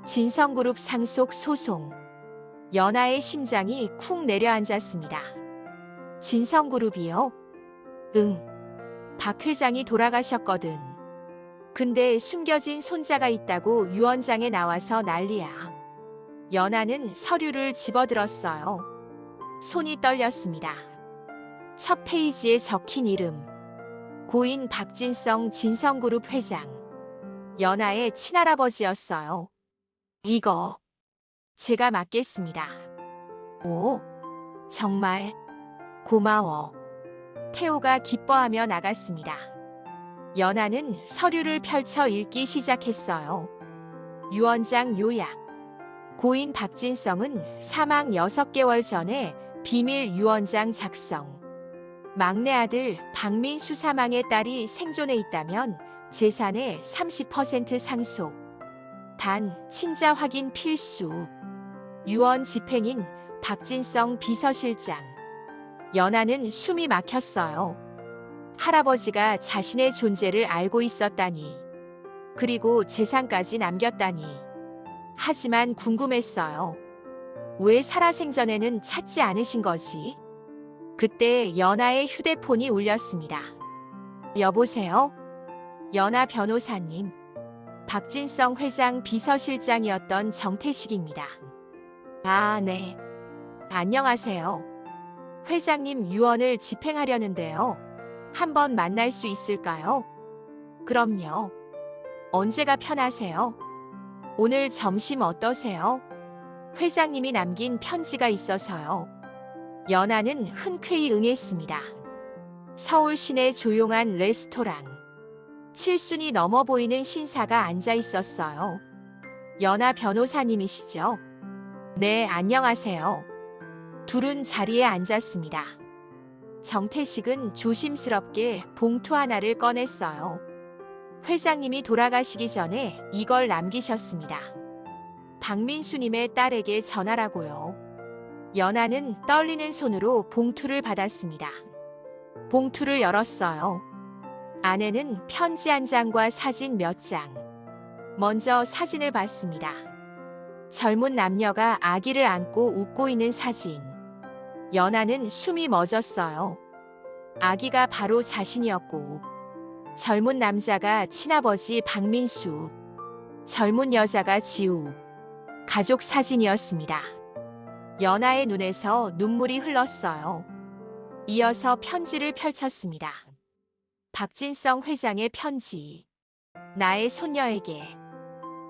진성그룹 상속 소송. 연아의 심장이 쿵 내려앉았습니다. 진성그룹이요? 응. 박 회장이 돌아가셨거든. 근데 숨겨진 손자가 있다고 유언장에 나와서 난리야. 연아는 서류를 집어들었어요. 손이 떨렸습니다. 첫 페이지에 적힌 이름. 고인 박진성 진성그룹 회장. 연아의 친할아버지였어요. 이거 제가 맡겠습니다. 오, 정말 고마워. 태호가 기뻐하며 나갔습니다. 연아는 서류를 펼쳐 읽기 시작했어요. 유언장 요약. 고인 박진성은 사망 6개월 전에 비밀 유언장 작성. 막내 아들 박민수 사망의 딸이 생존해 있다면 재산의 30% 상속. 단 친자 확인 필수. 유언 집행인 박진성 비서실장. 연아는 숨이 막혔어요. 할아버지가 자신의 존재를 알고 있었다니. 그리고 재산까지 남겼다니. 하지만 궁금했어요. 왜 살아생전에는 찾지 않으신 거지? 그때 연아의 휴대폰이 울렸습니다. 여보세요? 연아 변호사님. 박진성 회장 비서실장이었던 정태식입니다. 아, 네. 안녕하세요. 회장님 유언을 집행하려는데요. 한번 만날 수 있을까요? 그럼요. 언제가 편하세요? 오늘 점심 어떠세요? 회장님이 남긴 편지가 있어서요. 연아는 흔쾌히 응했습니다. 서울 시내 조용한 레스토랑. 7순이 넘어 보이는 신사가 앉아 있었어요. 연아 변호사님이시죠? 네, 안녕하세요. 둘은 자리에 앉았습니다. 정태식은 조심스럽게 봉투 하나를 꺼냈어요. 회장님이 돌아가시기 전에 이걸 남기셨습니다. 박민수님의 딸에게 전하라고요. 연아는 떨리는 손으로 봉투를 받았습니다. 봉투를 열었어요. 안에는 편지 한 장과 사진 몇 장. 먼저 사진을 봤습니다. 젊은 남녀가 아기를 안고 웃고 있는 사진. 연아는 숨이 멎었어요. 아기가 바로 자신이었고, 젊은 남자가 친아버지 박민수, 젊은 여자가 지우. 가족 사진이었습니다. 연아의 눈에서 눈물이 흘렀어요. 이어서 편지를 펼쳤습니다. 박진성 회장의 편지. 나의 손녀에게.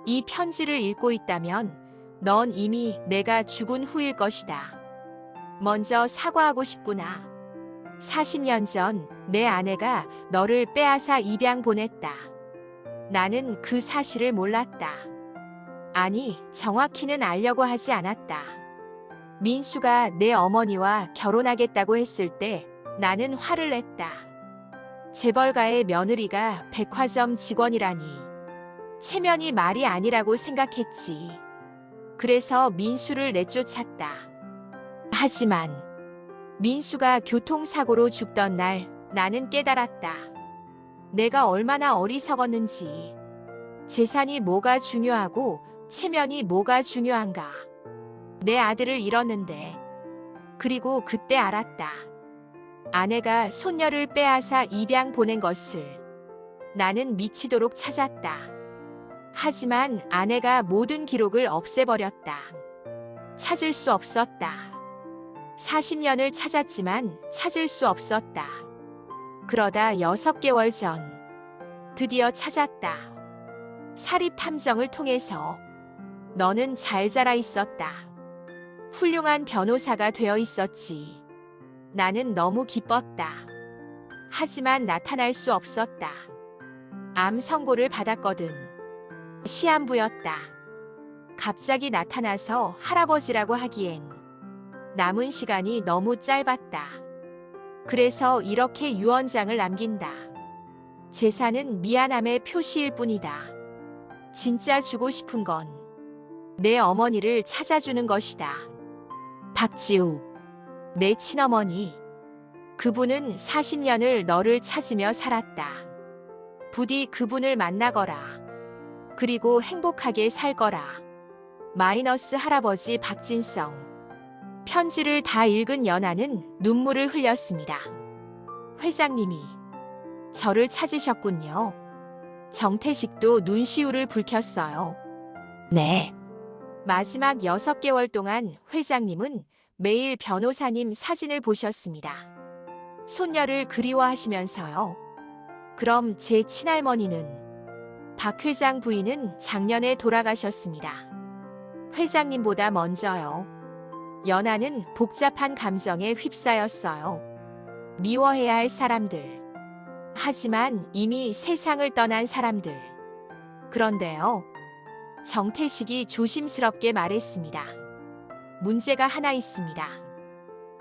이 편지를 읽고 있다면 넌 이미 내가 죽은 후일 것이다. 먼저 사과하고 싶구나. 40년 전 내 아내가 너를 빼앗아 입양 보냈다. 나는 그 사실을 몰랐다. 아니, 정확히는 알려고 하지 않았다. 민수가 내 어머니와 결혼하겠다고 했을 때 나는 화를 냈다. 재벌가의 며느리가 백화점 직원이라니. 체면이 말이 아니라고 생각했지. 그래서 민수를 내쫓았다. 하지만 민수가 교통사고로 죽던 날 나는 깨달았다. 내가 얼마나 어리석었는지. 재산이 뭐가 중요하고 체면이 뭐가 중요한가. 내 아들을 잃었는데. 그리고 그때 알았다. 아내가 손녀를 빼앗아 입양 보낸 것을. 나는 미치도록 찾았다. 하지만 아내가 모든 기록을 없애버렸다. 찾을 수 없었다. 40년을 찾았지만 찾을 수 없었다. 그러다 6개월 전 드디어 찾았다. 사립 탐정을 통해서. 너는 잘 자라 있었다. 훌륭한 변호사가 되어 있었지. 나는 너무 기뻤다. 하지만 나타날 수 없었다. 암 선고를 받았거든. 시한부였다. 갑자기 나타나서 할아버지라고 하기엔 남은 시간이 너무 짧았다. 그래서 이렇게 유언장을 남긴다. 재산은 미안함의 표시일 뿐이다. 진짜 주고 싶은 건 내 어머니를 찾아주는 것이다. 박지우, 내 친어머니. 그분은 40년을 너를 찾으며 살았다. 부디 그분을 만나거라. 그리고 행복하게 살 거라. 마이너스 할아버지 박진성. 편지를 다 읽은 연아는 눈물을 흘렸습니다. 회장님이 저를 찾으셨군요. 정태식도 눈시울을 붉혔어요. 네. 마지막 6개월 동안 회장님은 매일 변호사님 사진을 보셨습니다. 손녀를 그리워하시면서요. 그럼 제 친할머니는? 박 회장 부인은 작년에 돌아가셨습니다. 회장님보다 먼저요. 연아는 복잡한 감정에 휩싸였어요. 미워해야 할 사람들. 하지만 이미 세상을 떠난 사람들. 그런데요. 정태식이 조심스럽게 말했습니다. 문제가 하나 있습니다.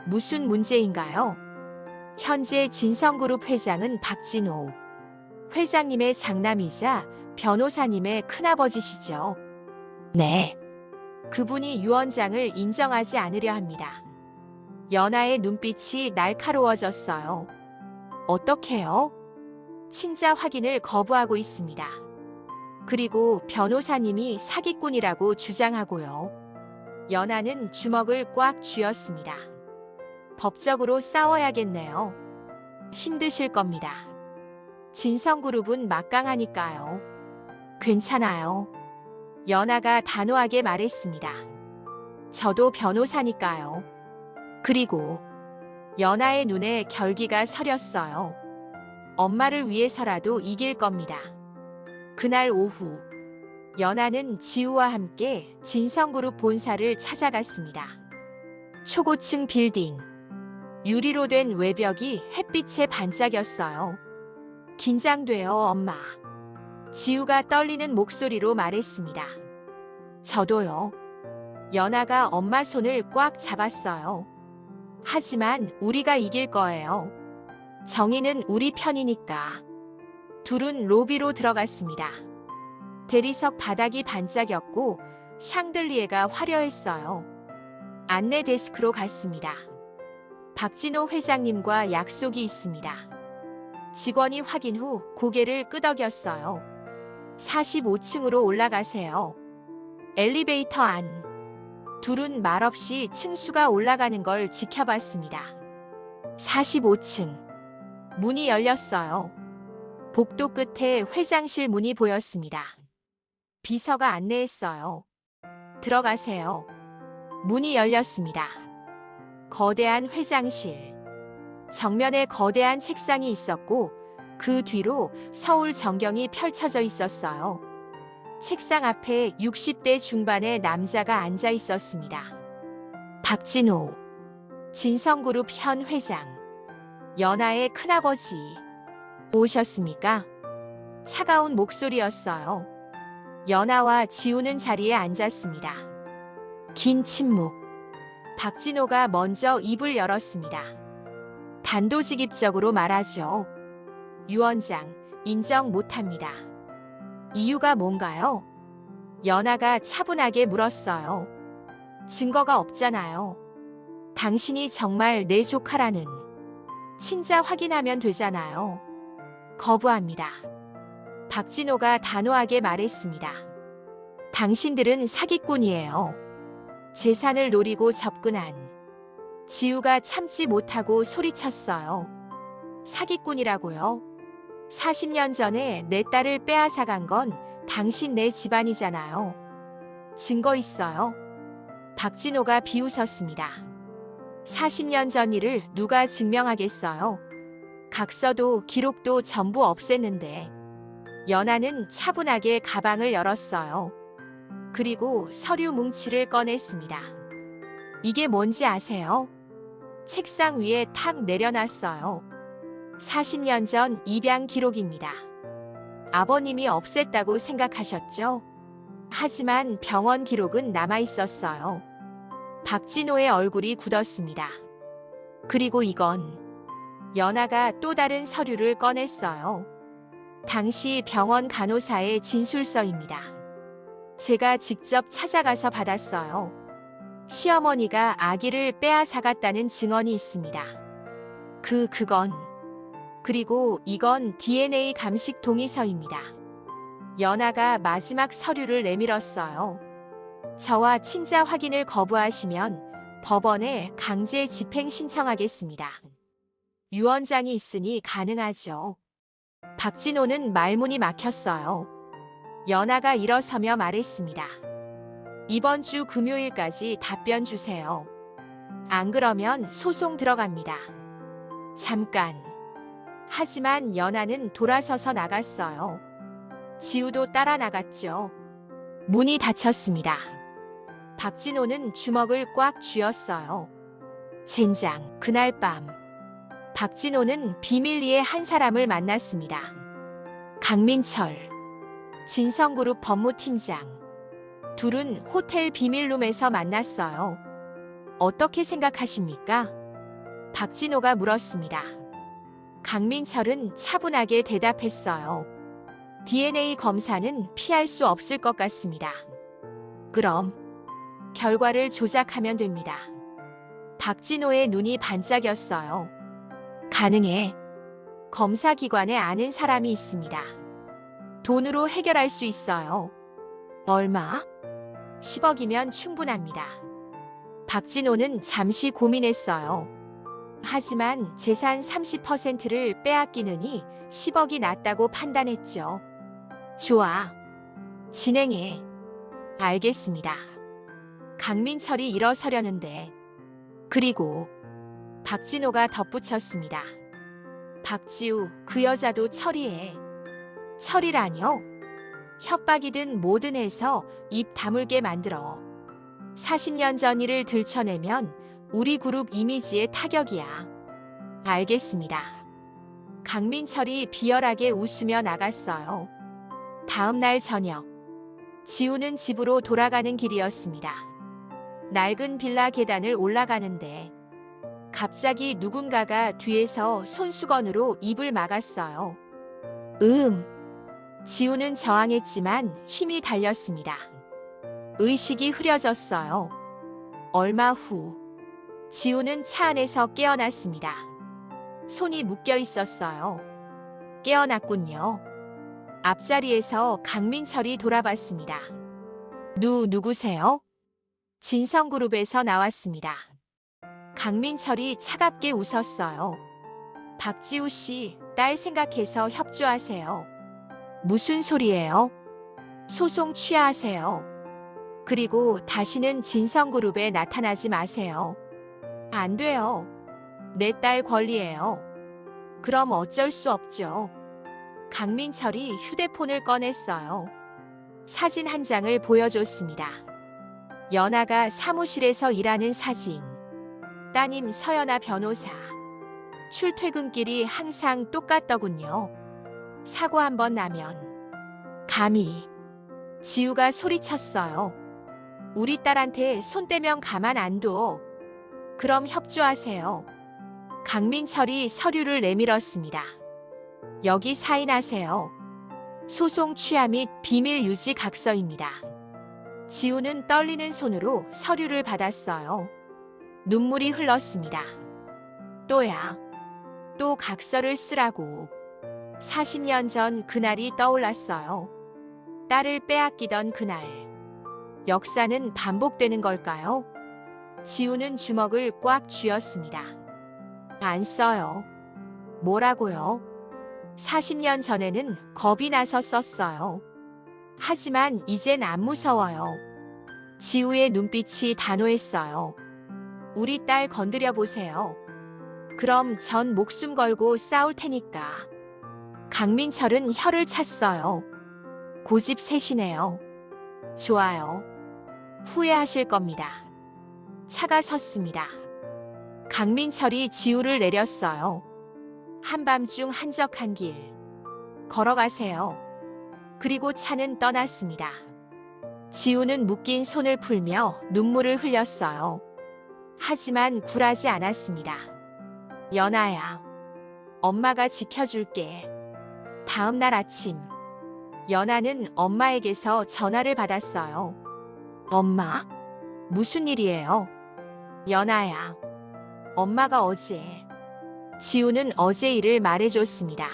무슨 문제인가요? 현재 진성그룹 회장은 박진호 회장님의 장남이자 변호사님의 큰아버지시죠. 네. 그분이 유언장을 인정하지 않으려 합니다. 연아의 눈빛이 날카로워졌어요. 어떻게요? 친자 확인을 거부하고 있습니다. 그리고 변호사님이 사기꾼이라고 주장하고요. 연아는 주먹을 꽉 쥐었습니다. 법적으로 싸워야겠네요. 힘드실 겁니다. 진성그룹은 막강하니까요. 괜찮아요. 연아가 단호하게 말했습니다. 저도 변호사니까요. 그리고 연아의 눈에 결기가 서렸어요. 엄마를 위해서라도 이길 겁니다. 그날 오후 연아는 지우와 함께 진성그룹 본사를 찾아갔습니다. 초고층 빌딩. 유리로 된 외벽이 햇빛에 반짝였어요. 긴장돼요, 엄마. 지우가 떨리는 목소리로 말했습니다. 저도요. 연아가 엄마 손을 꽉 잡았어요. 하지만 우리가 이길 거예요. 정의는 우리 편이니까. 둘은 로비로 들어갔습니다. 대리석 바닥이 반짝였고 샹들리에가 화려했어요. 안내 데스크로 갔습니다. 박진호 회장님과 약속이 있습니다. 직원이 확인 후 고개를 끄덕였어요. 45층으로 올라가세요. 엘리베이터 안. 둘은 말없이 층수가 올라가는 걸 지켜봤습니다. 45층. 문이 열렸어요. 복도 끝에 회장실 문이 보였습니다. 비서가 안내했어요. 들어가세요. 문이 열렸습니다. 거대한 회장실. 정면에 거대한 책상이 있었고 그 뒤로 서울 전경이 펼쳐져 있었어요. 책상 앞에 60대 중반의 남자가 앉아 있었습니다. 박진호, 진성그룹 현 회장, 연아의 큰아버지. 오셨습니까? 차가운 목소리였어요. 연아와 지우는 자리에 앉았습니다. 긴 침묵. 박진호가 먼저 입을 열었습니다. 단도직입적으로 말하죠. 유언장 인정 못합니다. 이유가 뭔가요? 연아가 차분하게 물었어요. 증거가 없잖아요. 당신이 정말 내 조카라는. 친자 확인하면 되잖아요. 거부합니다. 박진호가 단호하게 말했습니다. 당신들은 사기꾼이에요. 재산을 노리고 접근한. 지우가 참지 못하고 소리쳤어요. 사기꾼이라고요? 40년 전에 내 딸을 빼앗아간 건 당신 네 집안이잖아요. 증거 있어요? 박진호가 비웃었습니다. 40년 전 일을 누가 증명하겠어요? 각서도 기록도 전부 없앴는데. 연아는 차분하게 가방을 열었어요. 그리고 서류 뭉치를 꺼냈습니다. 이게 뭔지 아세요? 책상 위에 탁 내려놨어요. 40년 전 입양 기록입니다. 아버님이 없앴다고 생각하셨죠? 하지만 병원 기록은 남아 있었어요. 박진호의 얼굴이 굳었습니다. 그리고 이건 연아가 또 다른 서류를 꺼냈어요. 당시 병원 간호사의 진술서입니다. 제가 직접 찾아가서 받았어요. 시어머니가 아기를 빼앗아갔다는 증언이 있습니다. 그건. 그리고 이건 DNA 감식 동의서입니다. 연아가 마지막 서류를 내밀었어요. 저와 친자 확인을 거부하시면 법원에 강제 집행 신청하겠습니다. 유언장이 있으니 가능하죠. 박진호는 말문이 막혔어요. 연아가 일어서며 말했습니다. 이번 주 금요일까지 답변 주세요. 안 그러면 소송 들어갑니다. 잠깐. 하지만 연아는 돌아서서 나갔어요. 지우도 따라 나갔죠. 문이 닫혔습니다. 박진호는 주먹을 꽉 쥐었어요. 젠장, 그날 밤. 박진호는 비밀리에 한 사람을 만났습니다. 강민철, 진성그룹 법무팀장. 둘은 호텔 비밀룸에서 만났어요. 어떻게 생각하십니까? 박진호가 물었습니다. 강민철은 차분하게 대답했어요. DNA 검사는 피할 수 없을 것 같습니다. 그럼 결과를 조작하면 됩니다. 박진호의 눈이 반짝였어요. 가능해. 검사기관에 아는 사람이 있습니다. 돈으로 해결할 수 있어요. 얼마? 10억이면 충분합니다. 박진호는 잠시 고민했어요. 하지만 재산 30%를 빼앗기느니 10억이 낫다고 판단했죠. 좋아. 진행해. 알겠습니다. 강민철이 일어서려는데. 그리고 박진호가 덧붙였습니다. 박지우, 그 여자도 처리해. 처리라뇨? 협박이든 뭐든 해서 입 다물게 만들어. 40년 전 일을 들춰내면 우리 그룹 이미지에 타격이야. 알겠습니다. 강민철이 비열하게 웃으며 나갔어요. 다음 날 저녁, 지우는 집으로 돌아가는 길이었습니다. 낡은 빌라 계단을 올라가는데 갑자기 누군가가 뒤에서 손수건으로 입을 막았어요. 지우는 저항했지만 힘이 달렸습니다. 의식이 흐려졌어요. 얼마 후 지우는 차 안에서 깨어났습니다. 손이 묶여 있었어요. 깨어났군요. 앞자리에서 강민철이 돌아봤습니다. 누구세요? 진성그룹에서 나왔습니다. 강민철이 차갑게 웃었어요. 박지우 씨, 딸 생각해서 협조하세요. 무슨 소리예요? 소송 취하하세요. 그리고 다시는 진성그룹에 나타나지 마세요. 안 돼요. 내 딸 권리예요. 그럼 어쩔 수 없죠. 강민철이 휴대폰을 꺼냈어요. 사진 한 장을 보여줬습니다. 연아가 사무실에서 일하는 사진. 따님 서연아 변호사. 출퇴근길이 항상 똑같더군요. 사고 한 번 나면. 감히. 지우가 소리쳤어요. 우리 딸한테 손 떼면 가만 안 둬. 그럼 협조하세요. 강민철이 서류를 내밀었습니다. 여기 사인하세요. 소송 취하 및 비밀 유지 각서입니다. 지우는 떨리는 손으로 서류를 받았어요. 눈물이 흘렀습니다. 또야. 또 각서를 쓰라고. 40년 전 그날이 떠올랐어요. 딸을 빼앗기던 그날. 역사는 반복되는 걸까요? 지우는 주먹을 꽉 쥐었습니다. 안 써요. 뭐라고요? 40년 전에는 겁이 나서 썼어요. 하지만 이젠 안 무서워요. 지우의 눈빛이 단호했어요. 우리 딸 건드려 보세요. 그럼 전 목숨 걸고 싸울 테니까. 강민철은 혀를 찼어요. 고집세시네요. 좋아요. 후회하실 겁니다. 차가 섰습니다. 강민철이 지우를 내렸어요. 한밤중 한적한 길. 걸어가세요. 그리고 차는 떠났습니다. 지우는 묶인 손을 풀며 눈물을 흘렸어요. 하지만 굴하지 않았습니다. 연아야, 엄마가 지켜줄게. 다음 날 아침, 연아는 엄마에게서 전화를 받았어요. 엄마, 무슨 일이에요? 연아야, 엄마가 어제. 지우는 어제 일을 말해줬습니다.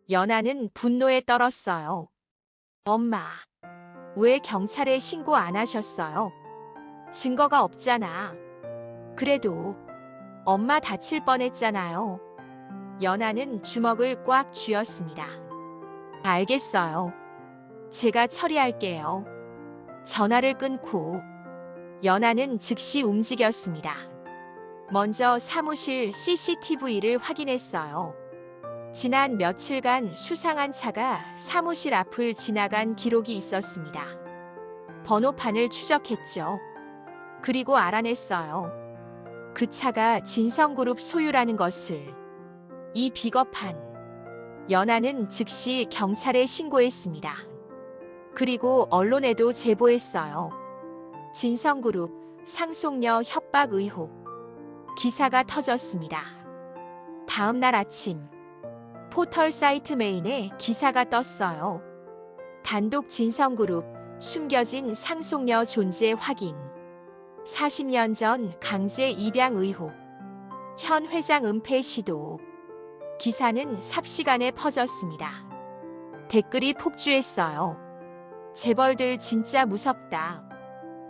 연아는 분노에 떨었어요. 엄마, 왜 경찰에 신고 안 하셨어요? 증거가 없잖아. 그래도 엄마 다칠 뻔했잖아요. 연아는 주먹을 꽉 쥐었습니다. 알겠어요. 제가 처리할게요. 전화를 끊고 연아는 즉시 움직였습니다. 먼저 사무실 CCTV를 확인했어요. 지난 며칠간 수상한 차가 사무실 앞을 지나간 기록이 있었습니다. 번호판을 추적했죠. 그리고 알아냈어요. 그 차가 진성그룹 소유라는 것을. 이 비겁한. 연아는 즉시 경찰에 신고했습니다. 그리고 언론에도 제보했어요. 진성그룹 상속녀 협박 의혹. 기사가 터졌습니다. 다음 날 아침 포털 사이트 메인에 기사가 떴어요. 단독 진성그룹 숨겨진 상속녀 존재 확인. 40년 전 강제 입양 의혹. 현 회장 은폐 시도. 기사는 삽시간에 퍼졌습니다. 댓글이 폭주했어요. 재벌들 진짜 무섭다.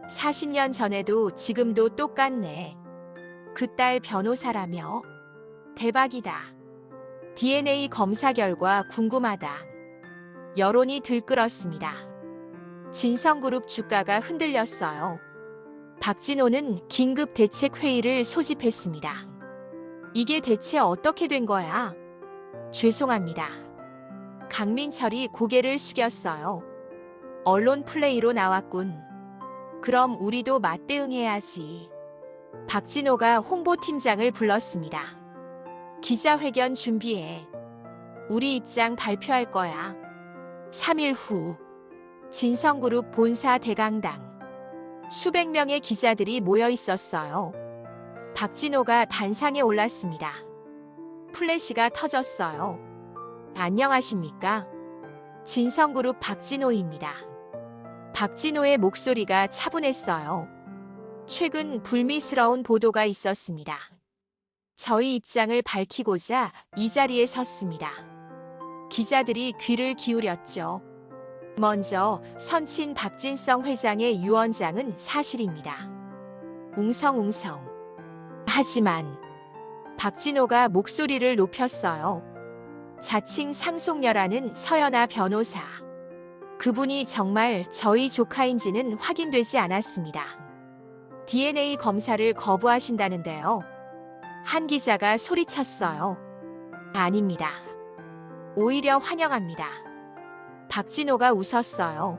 40년 전에도 지금도 똑같네. 그 딸 변호사라며. 대박이다. DNA 검사 결과 궁금하다. 여론이 들끓었습니다. 진성그룹 주가가 흔들렸어요. 박진호는 긴급 대책회의를 소집했습니다. 이게 대체 어떻게 된 거야? 죄송합니다. 강민철이 고개를 숙였어요. 언론 플레이로 나왔군. 그럼 우리도 맞대응해야지. 박진호가 홍보팀장을 불렀습니다. 기자회견 준비해. 우리 입장 발표할 거야. 3일 후 진성그룹 본사 대강당. 수백 명의 기자들이 모여 있었어요. 박진호가 단상에 올랐습니다. 플래시가 터졌어요. 안녕하십니까? 진성그룹 박진호입니다. 박진호의 목소리가 차분했어요. 최근 불미스러운 보도가 있었습니다. 저희 입장을 밝히고자 이 자리에 섰습니다. 기자들이 귀를 기울였죠. 먼저 선친 박진성 회장의 유언장은 사실입니다. 웅성웅성. 하지만 박진호가 목소리를 높였어요. 자칭 상속녀라는 서연아 변호사. 그분이 정말 저희 조카인지는 확인되지 않았습니다. DNA 검사를 거부하신다는데요. 한 기자가 소리쳤어요. 아닙니다. 오히려 환영합니다. 박진호가 웃었어요.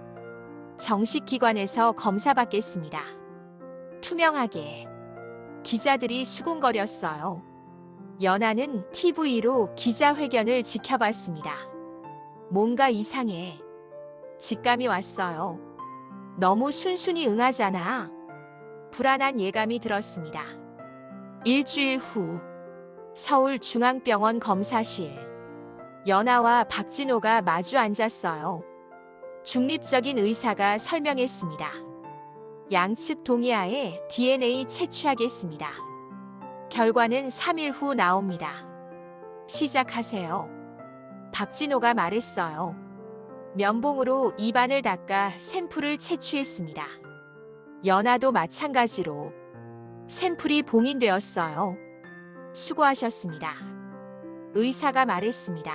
정식 기관에서 검사받겠습니다. 투명하게. 기자들이 수군거렸어요. 연아는 TV로 기자회견을 지켜봤습니다. 뭔가 이상해. 직감이 왔어요. 너무 순순히 응하잖아. 불안한 예감이 들었습니다. 일주일 후 서울중앙병원 검사실. 연아와 박진호가 마주 앉았어요. 중립적인 의사가 설명했습니다. 양측 동의하에 DNA 채취하겠습니다. 결과는 3일 후 나옵니다. 시작하세요. 박진호가 말했어요. 면봉으로 입안을 닦아 샘플을 채취했습니다. 연아도 마찬가지로 샘플이 봉인되었어요. 수고하셨습니다. 의사가 말했습니다.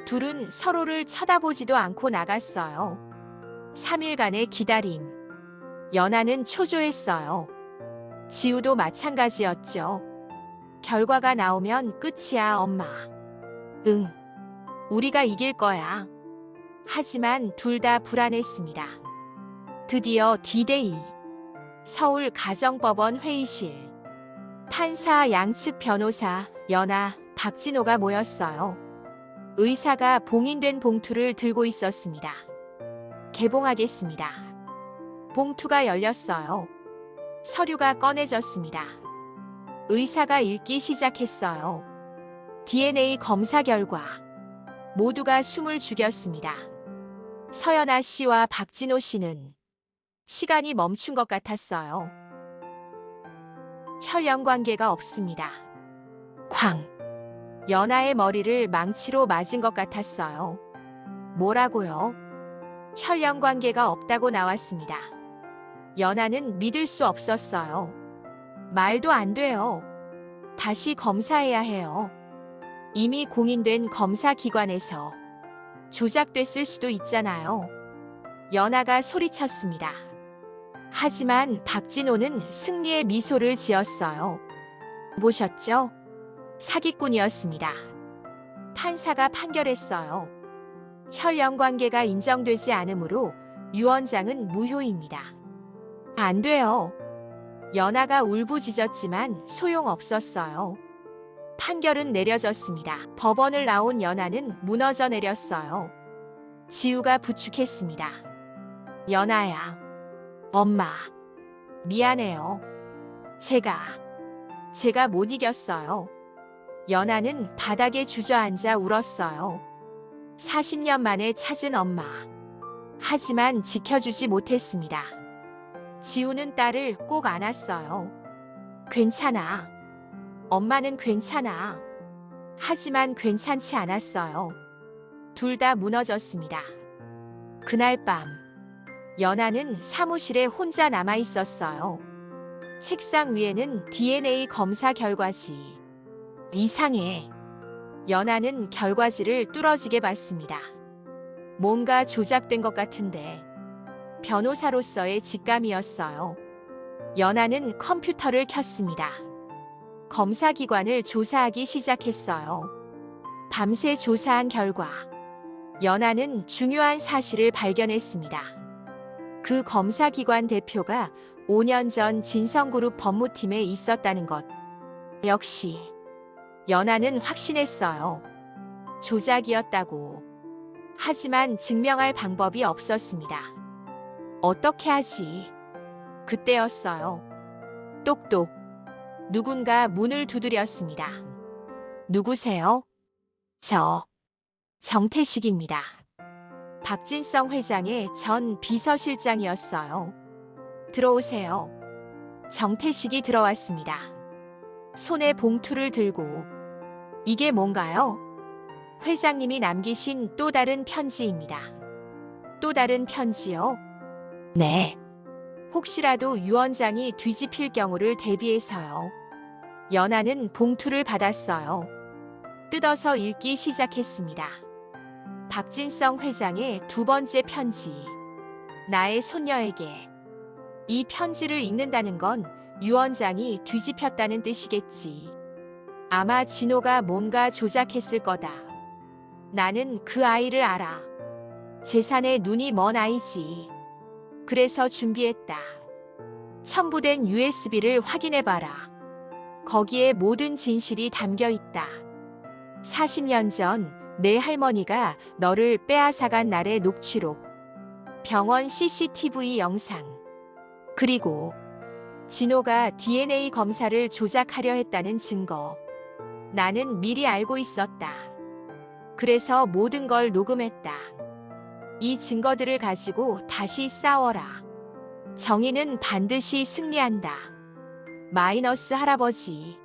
둘은 서로를 쳐다보지도 않고 나갔어요. 3일간의 기다림. 연아는 초조했어요. 지우도 마찬가지였죠. 결과가 나오면 끝이야, 엄마. 응. 우리가 이길 거야. 하지만 둘 다 불안했습니다. 드디어 D-Day. 서울 가정법원 회의실. 판사, 양측 변호사, 연아, 박진호가 모였어요. 의사가 봉인된 봉투를 들고 있었습니다. 개봉하겠습니다. 봉투가 열렸어요. 서류가 꺼내졌습니다. 의사가 읽기 시작했어요. DNA 검사 결과. 모두가 숨을 죽였습니다. 서연아 씨와 박진호 씨는 시간이 멈춘 것 같았어요. 혈연 관계가 없습니다. 쾅. 연아의 머리를 망치로 맞은 것 같았어요. 뭐라고요? 혈연 관계가 없다고 나왔습니다. 연아는 믿을 수 없었어요. 말도 안 돼요. 다시 검사해야 해요. 이미 공인된 검사기관에서 조작됐을 수도 있잖아요. 연아가 소리쳤습니다. 하지만 박진호는 승리의 미소를 지었어요. 보셨죠? 사기꾼이었습니다. 판사가 판결했어요. 혈연 관계가 인정되지 않으므로 유언장은 무효입니다. 안 돼요. 연아가 울부짖었지만 소용없었어요. 판결은 내려졌습니다. 법원을 나온 연아는 무너져 내렸어요. 지우가 부축했습니다. 연아야, 엄마, 미안해요. 제가 못 이겼어요. 연아는 바닥에 주저앉아 울었어요. 40년 만에 찾은 엄마. 하지만 지켜주지 못했습니다. 지우는 딸을 꼭 안았어요. 괜찮아. 엄마는 괜찮아. 하지만 괜찮지 않았어요. 둘 다 무너졌습니다. 그날 밤, 연아는 사무실에 혼자 남아 있었어요. 책상 위에는 DNA 검사 결과지. 이상해. 연아는 결과지를 뚫어지게 봤습니다. 뭔가 조작된 것 같은데. 변호사로서의 직감이었어요. 연아는 컴퓨터를 켰습니다. 검사기관을 조사하기 시작했어요. 밤새 조사한 결과 연아는 중요한 사실을 발견했습니다. 그 검사기관 대표가 5년 전 진성그룹 법무팀에 있었다는 것. 역시 연아는 확신했어요. 조작이었다고. 하지만 증명할 방법이 없었습니다. 어떻게 하지? 그때였어요. 똑똑. 누군가 문을 두드렸습니다. 누구세요? 정태식입니다. 박진성 회장의 전 비서실장이었어요. 들어오세요. 정태식이 들어왔습니다. 손에 봉투를 들고. 이게 뭔가요? 회장님이 남기신 또 다른 편지입니다. 또 다른 편지요? 네. 혹시라도 유언장이 뒤집힐 경우를 대비해서요. 연아는 봉투를 받았어요. 뜯어서 읽기 시작했습니다. 박진성 회장의 두 번째 편지. 나의 손녀에게. 이 편지를 읽는다는 건 유언장이 뒤집혔다는 뜻이겠지. 아마 진호가 뭔가 조작했을 거다. 나는 그 아이를 알아. 재산에 눈이 먼 아이지. 그래서 준비했다. 첨부된 USB를 확인해봐라. 거기에 모든 진실이 담겨 있다. 40년 전 내 할머니가 너를 빼앗아간 날의 녹취록, 병원 CCTV 영상, 그리고 진호가 DNA 검사를 조작하려 했다는 증거. 나는 미리 알고 있었다. 그래서 모든 걸 녹음했다. 이 증거들을 가지고 다시 싸워라. 정의는 반드시 승리한다. 마이너스 할아버지.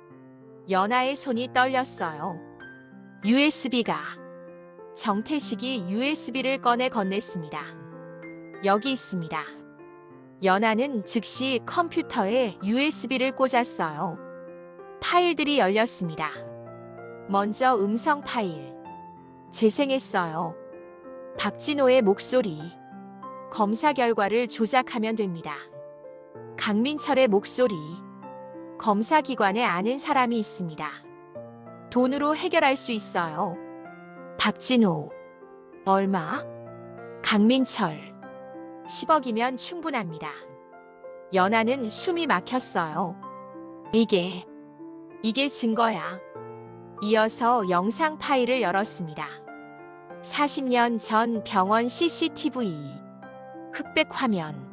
연아의 손이 떨렸어요. USB가. 정태식이 USB를 꺼내 건넸습니다. 여기 있습니다. 연아는 즉시 컴퓨터에 USB를 꽂았어요. 파일들이 열렸습니다. 먼저 음성 파일. 재생했어요. 박진호의 목소리. 검사 결과를 조작하면 됩니다. 강민철의 목소리. 검사기관에 아는 사람이 있습니다. 돈으로 해결할 수 있어요. 박진호. 얼마? 강민철. 10억이면 충분합니다. 연하는 숨이 막혔어요. 이게 증거야. 이어서 영상 파일을 열었습니다. 40년 전 병원 CCTV. 흑백 화면.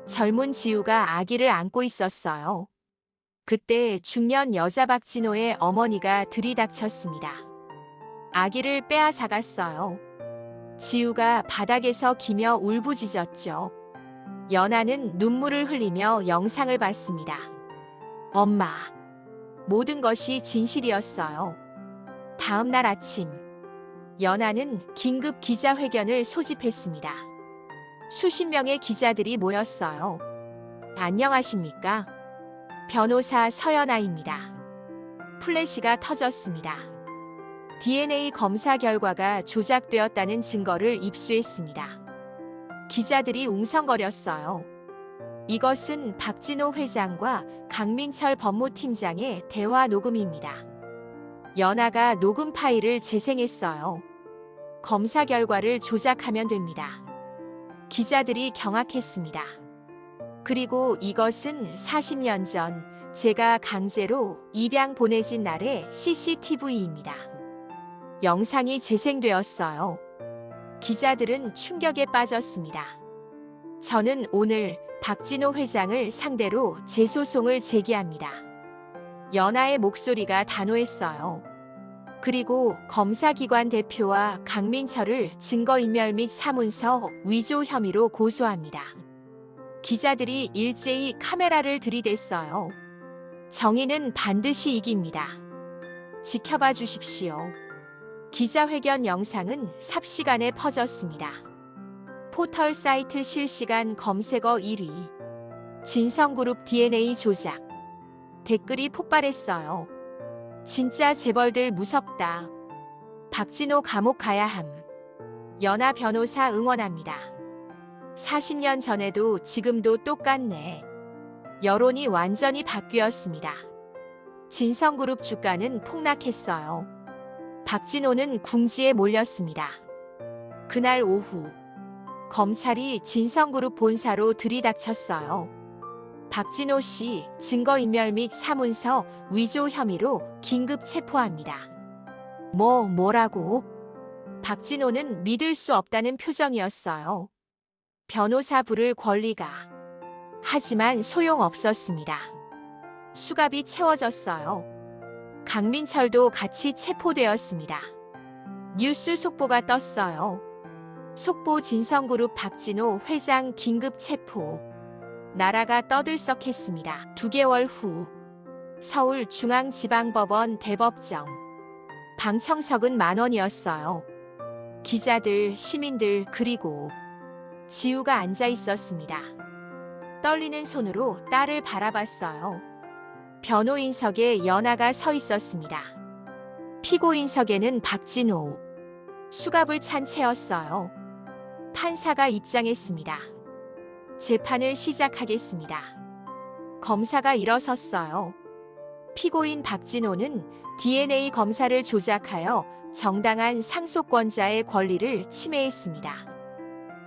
젊은 지우가 아기를 안고 있었어요. 그때 중년 여자 박진호의 어머니가 들이닥쳤습니다. 아기를 빼앗아갔어요. 지우가 바닥에서 기며 울부짖었죠. 연하는 눈물을 흘리며 영상을 봤습니다. 엄마. 모든 것이 진실이었어요. 다음 날 아침, 연하는 긴급 기자회견을 소집했습니다. 수십 명의 기자들이 모였어요. 안녕하십니까? 변호사 서연아입니다. 플래시가 터졌습니다. DNA 검사 결과가 조작되었다는 증거를 입수했습니다. 기자들이 웅성거렸어요. 이것은 박진호 회장과 강민철 법무팀장의 대화 녹음입니다. 연하가 녹음 파일을 재생했어요. 검사 결과를 조작하면 됩니다. 기자들이 경악했습니다. 그리고 이것은 40년 전 제가 강제로 입양 보내진 날의 CCTV입니다. 영상이 재생되었어요. 기자들은 충격에 빠졌습니다. 저는 오늘 박진호 회장을 상대로 재소송을 제기합니다. 연하의 목소리가 단호했어요. 그리고 검사기관 대표와 강민철을 증거인멸 및 사문서 위조 혐의로 고소합니다. 기자들이 일제히 카메라를 들이댔어요. 정의는 반드시 이깁니다. 지켜봐 주십시오. 기자회견 영상은 삽시간에 퍼졌습니다. 포털 사이트 실시간 검색어 1위. 진성그룹 DNA 조작. 댓글이 폭발했어요. 진짜 재벌들 무섭다. 박진호 감옥 가야 함. 연하 변호사 응원합니다. 40년 전에도 지금도 똑같네. 여론이 완전히 바뀌었습니다. 진성그룹 주가는 폭락했어요. 박진호는 궁지에 몰렸습니다. 그날 오후, 검찰이 진성그룹 본사로 들이닥쳤어요. 박진호 씨 증거인멸 및 사문서 위조 혐의로 긴급 체포합니다. 뭐라고? 박진호는 믿을 수 없다는 표정이었어요. 변호사 부를 권리가. 하지만 소용없었습니다. 수갑이 채워졌어요. 강민철도 같이 체포되었습니다. 뉴스 속보가 떴어요. 속보 진성그룹 박진호 회장 긴급 체포. 나라가 떠들썩했습니다. 2개월 후 서울중앙지방법원 대법정. 방청석은 10,000원이었어요. 기자들, 시민들 그리고 지우가 앉아 있었습니다. 떨리는 손으로 딸을 바라봤어요. 변호인석에 연하가 서 있었습니다. 피고인석에는 박진호. 수갑을 찬 채였어요. 판사가 입장했습니다. 재판을 시작하겠습니다. 검사가 일어섰어요. 피고인 박진호는 DNA 검사를 조작하여 정당한 상속권자의 권리를 침해했습니다.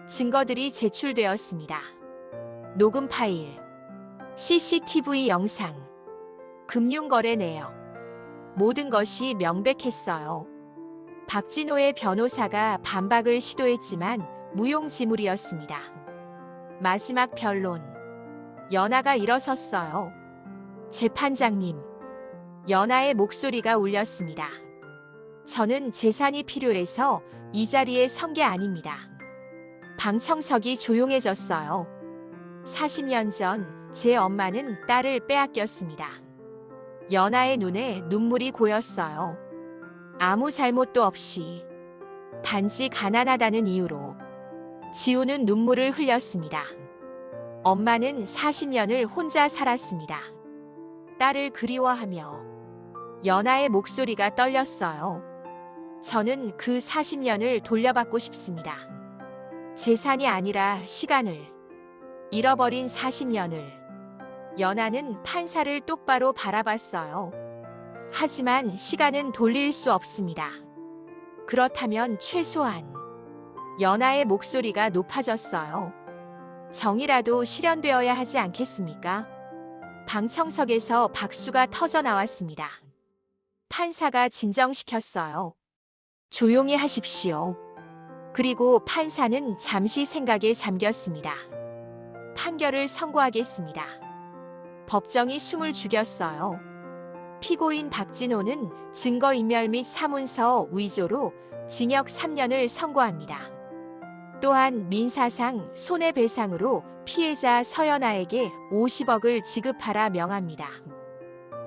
증거들이 제출되었습니다. 녹음 파일, CCTV 영상, 금융거래 내역. 모든 것이 명백했어요. 박진호의 변호사가 반박을 시도했지만 무용지물이었습니다. 마지막 변론. 연하가 일어섰어요. 재판장님. 연하의 목소리가 울렸습니다. 저는 재산이 필요해서 이 자리에 선 게 아닙니다. 방청석이 조용해졌어요. 40년 전 제 엄마는 딸을 빼앗겼습니다. 연하의 눈에 눈물이 고였어요. 아무 잘못도 없이. 단지 가난하다는 이유로. 지우는 눈물을 흘렸습니다. 엄마는 40년을 혼자 살았습니다. 딸을 그리워하며. 연하의 목소리가 떨렸어요. 저는 그 40년을 돌려받고 싶습니다. 재산이 아니라 시간을. 잃어버린 40년을. 연하는 판사를 똑바로 바라봤어요. 하지만 시간은 돌릴 수 없습니다. 그렇다면 최소한 연하의 목소리가 높아졌어요. 정이라도 실현되어야 하지 않겠습니까? 방청석에서 박수가 터져 나왔습니다. 판사가 진정시켰어요. 조용히 하십시오. 그리고 판사는 잠시 생각에 잠겼습니다. 판결을 선고하겠습니다. 법정이 숨을 죽였어요. 피고인 박진호는 증거인멸 및 사문서 위조로 징역 3년을 선고합니다. 또한 민사상 손해배상으로 피해자 서연아에게 50억을 지급하라 명합니다.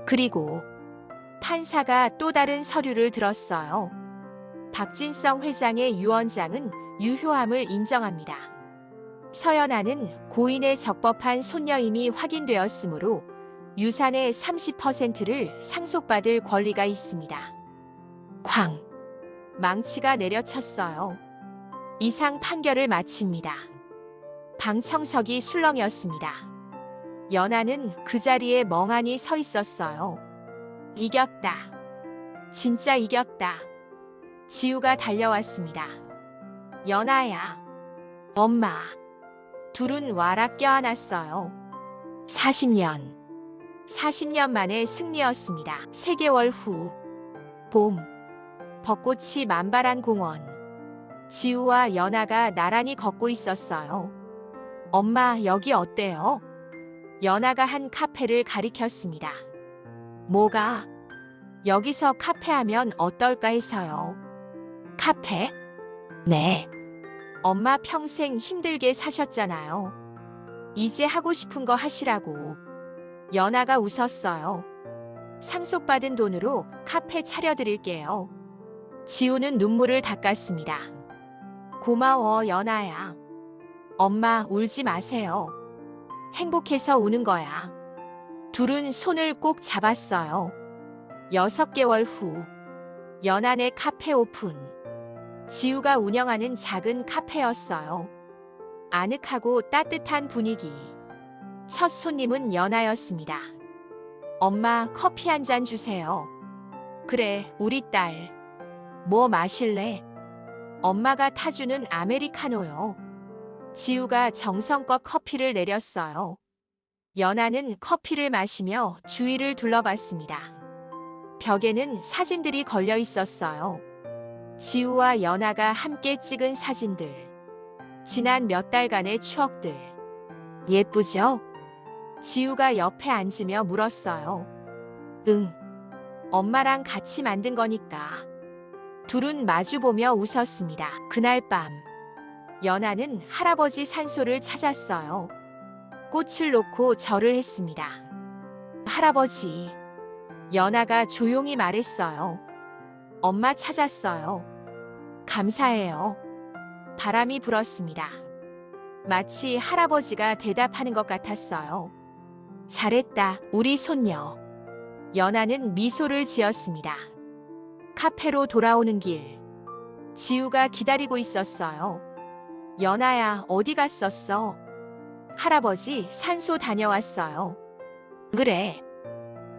그리고 판사가 또 다른 서류를 들었어요. 박진성 회장의 유언장은 유효함을 인정합니다. 서연아는 고인의 적법한 손녀임이 확인되었으므로 유산의 30%를 상속받을 권리가 있습니다. 쾅! 망치가 내려쳤어요. 이상 판결을 마칩니다. 방청석이 술렁였습니다. 연하는 그 자리에 멍하니 서 있었어요. 이겼다. 진짜 이겼다. 지우가 달려왔습니다. 연하야. 엄마. 둘은 와락 껴안았어요. 40년 만의 승리였습니다. 3개월 후. 봄. 벚꽃이 만발한 공원. 지우와 연하가 나란히 걷고 있었어요. 엄마, 여기 어때요? 연하가 한 카페를 가리켰습니다. 뭐가? 여기서 카페하면 어떨까 해서요. 카페? 네. 엄마 평생 힘들게 사셨잖아요. 이제 하고 싶은 거 하시라고. 연하가 웃었어요. 상속받은 돈으로 카페 차려드릴게요. 지우는 눈물을 닦았습니다. 고마워, 연하야. 엄마, 울지 마세요. 행복해서 우는 거야. 둘은 손을 꼭 잡았어요. 6개월 후. 연한의 카페 오픈. 지우가 운영하는 작은 카페였어요. 아늑하고 따뜻한 분위기. 첫 손님은 연하였습니다. 엄마, 커피 한 잔 주세요. 그래, 우리 딸. 뭐 마실래? 엄마가 타주는 아메리카노요. 지우가 정성껏 커피를 내렸어요. 연하는 커피를 마시며 주위를 둘러봤습니다. 벽에는 사진들이 걸려 있었어요. 지우와 연하가 함께 찍은 사진들. 지난 몇 달간의 추억들. 예쁘죠? 지우가 옆에 앉으며 물었어요. 응. 엄마랑 같이 만든 거니까. 둘은 마주보며 웃었습니다. 그날 밤. 연하는 할아버지 산소를 찾았어요. 꽃을 놓고 절을 했습니다. 할아버지. 연하가 조용히 말했어요. 엄마 찾았어요. 감사해요. 바람이 불었습니다. 마치 할아버지가 대답하는 것 같았어요. 잘했다, 우리 손녀. 연하는 미소를 지었습니다. 카페로 돌아오는 길. 지우가 기다리고 있었어요. 연하야, 어디 갔었어? 할아버지, 산소 다녀왔어요. 그래.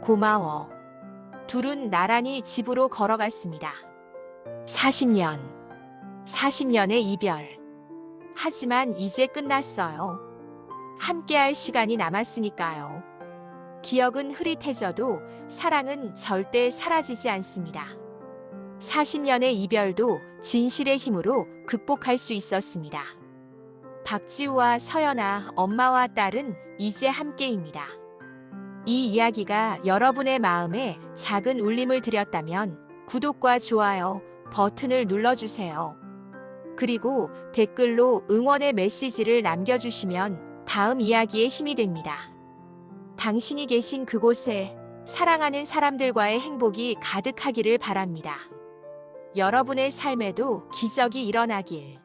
고마워. 둘은 나란히 집으로 걸어갔습니다. 40년의 이별. 하지만 이제 끝났어요. 함께할 시간이 남았으니까요. 기억은 흐릿해져도 사랑은 절대 사라지지 않습니다. 40년의 이별도 진실의 힘으로 극복할 수 있었습니다. 박지우와 서연아, 엄마와 딸은 이제 함께입니다. 이 이야기가 여러분의 마음에 작은 울림을 드렸다면 구독과 좋아요 버튼을 눌러주세요. 그리고 댓글로 응원의 메시지를 남겨주시면 다음 이야기에 힘이 됩니다. 당신이 계신 그곳에 사랑하는 사람들과의 행복이 가득하기를 바랍니다. 여러분의 삶에도 기적이 일어나길.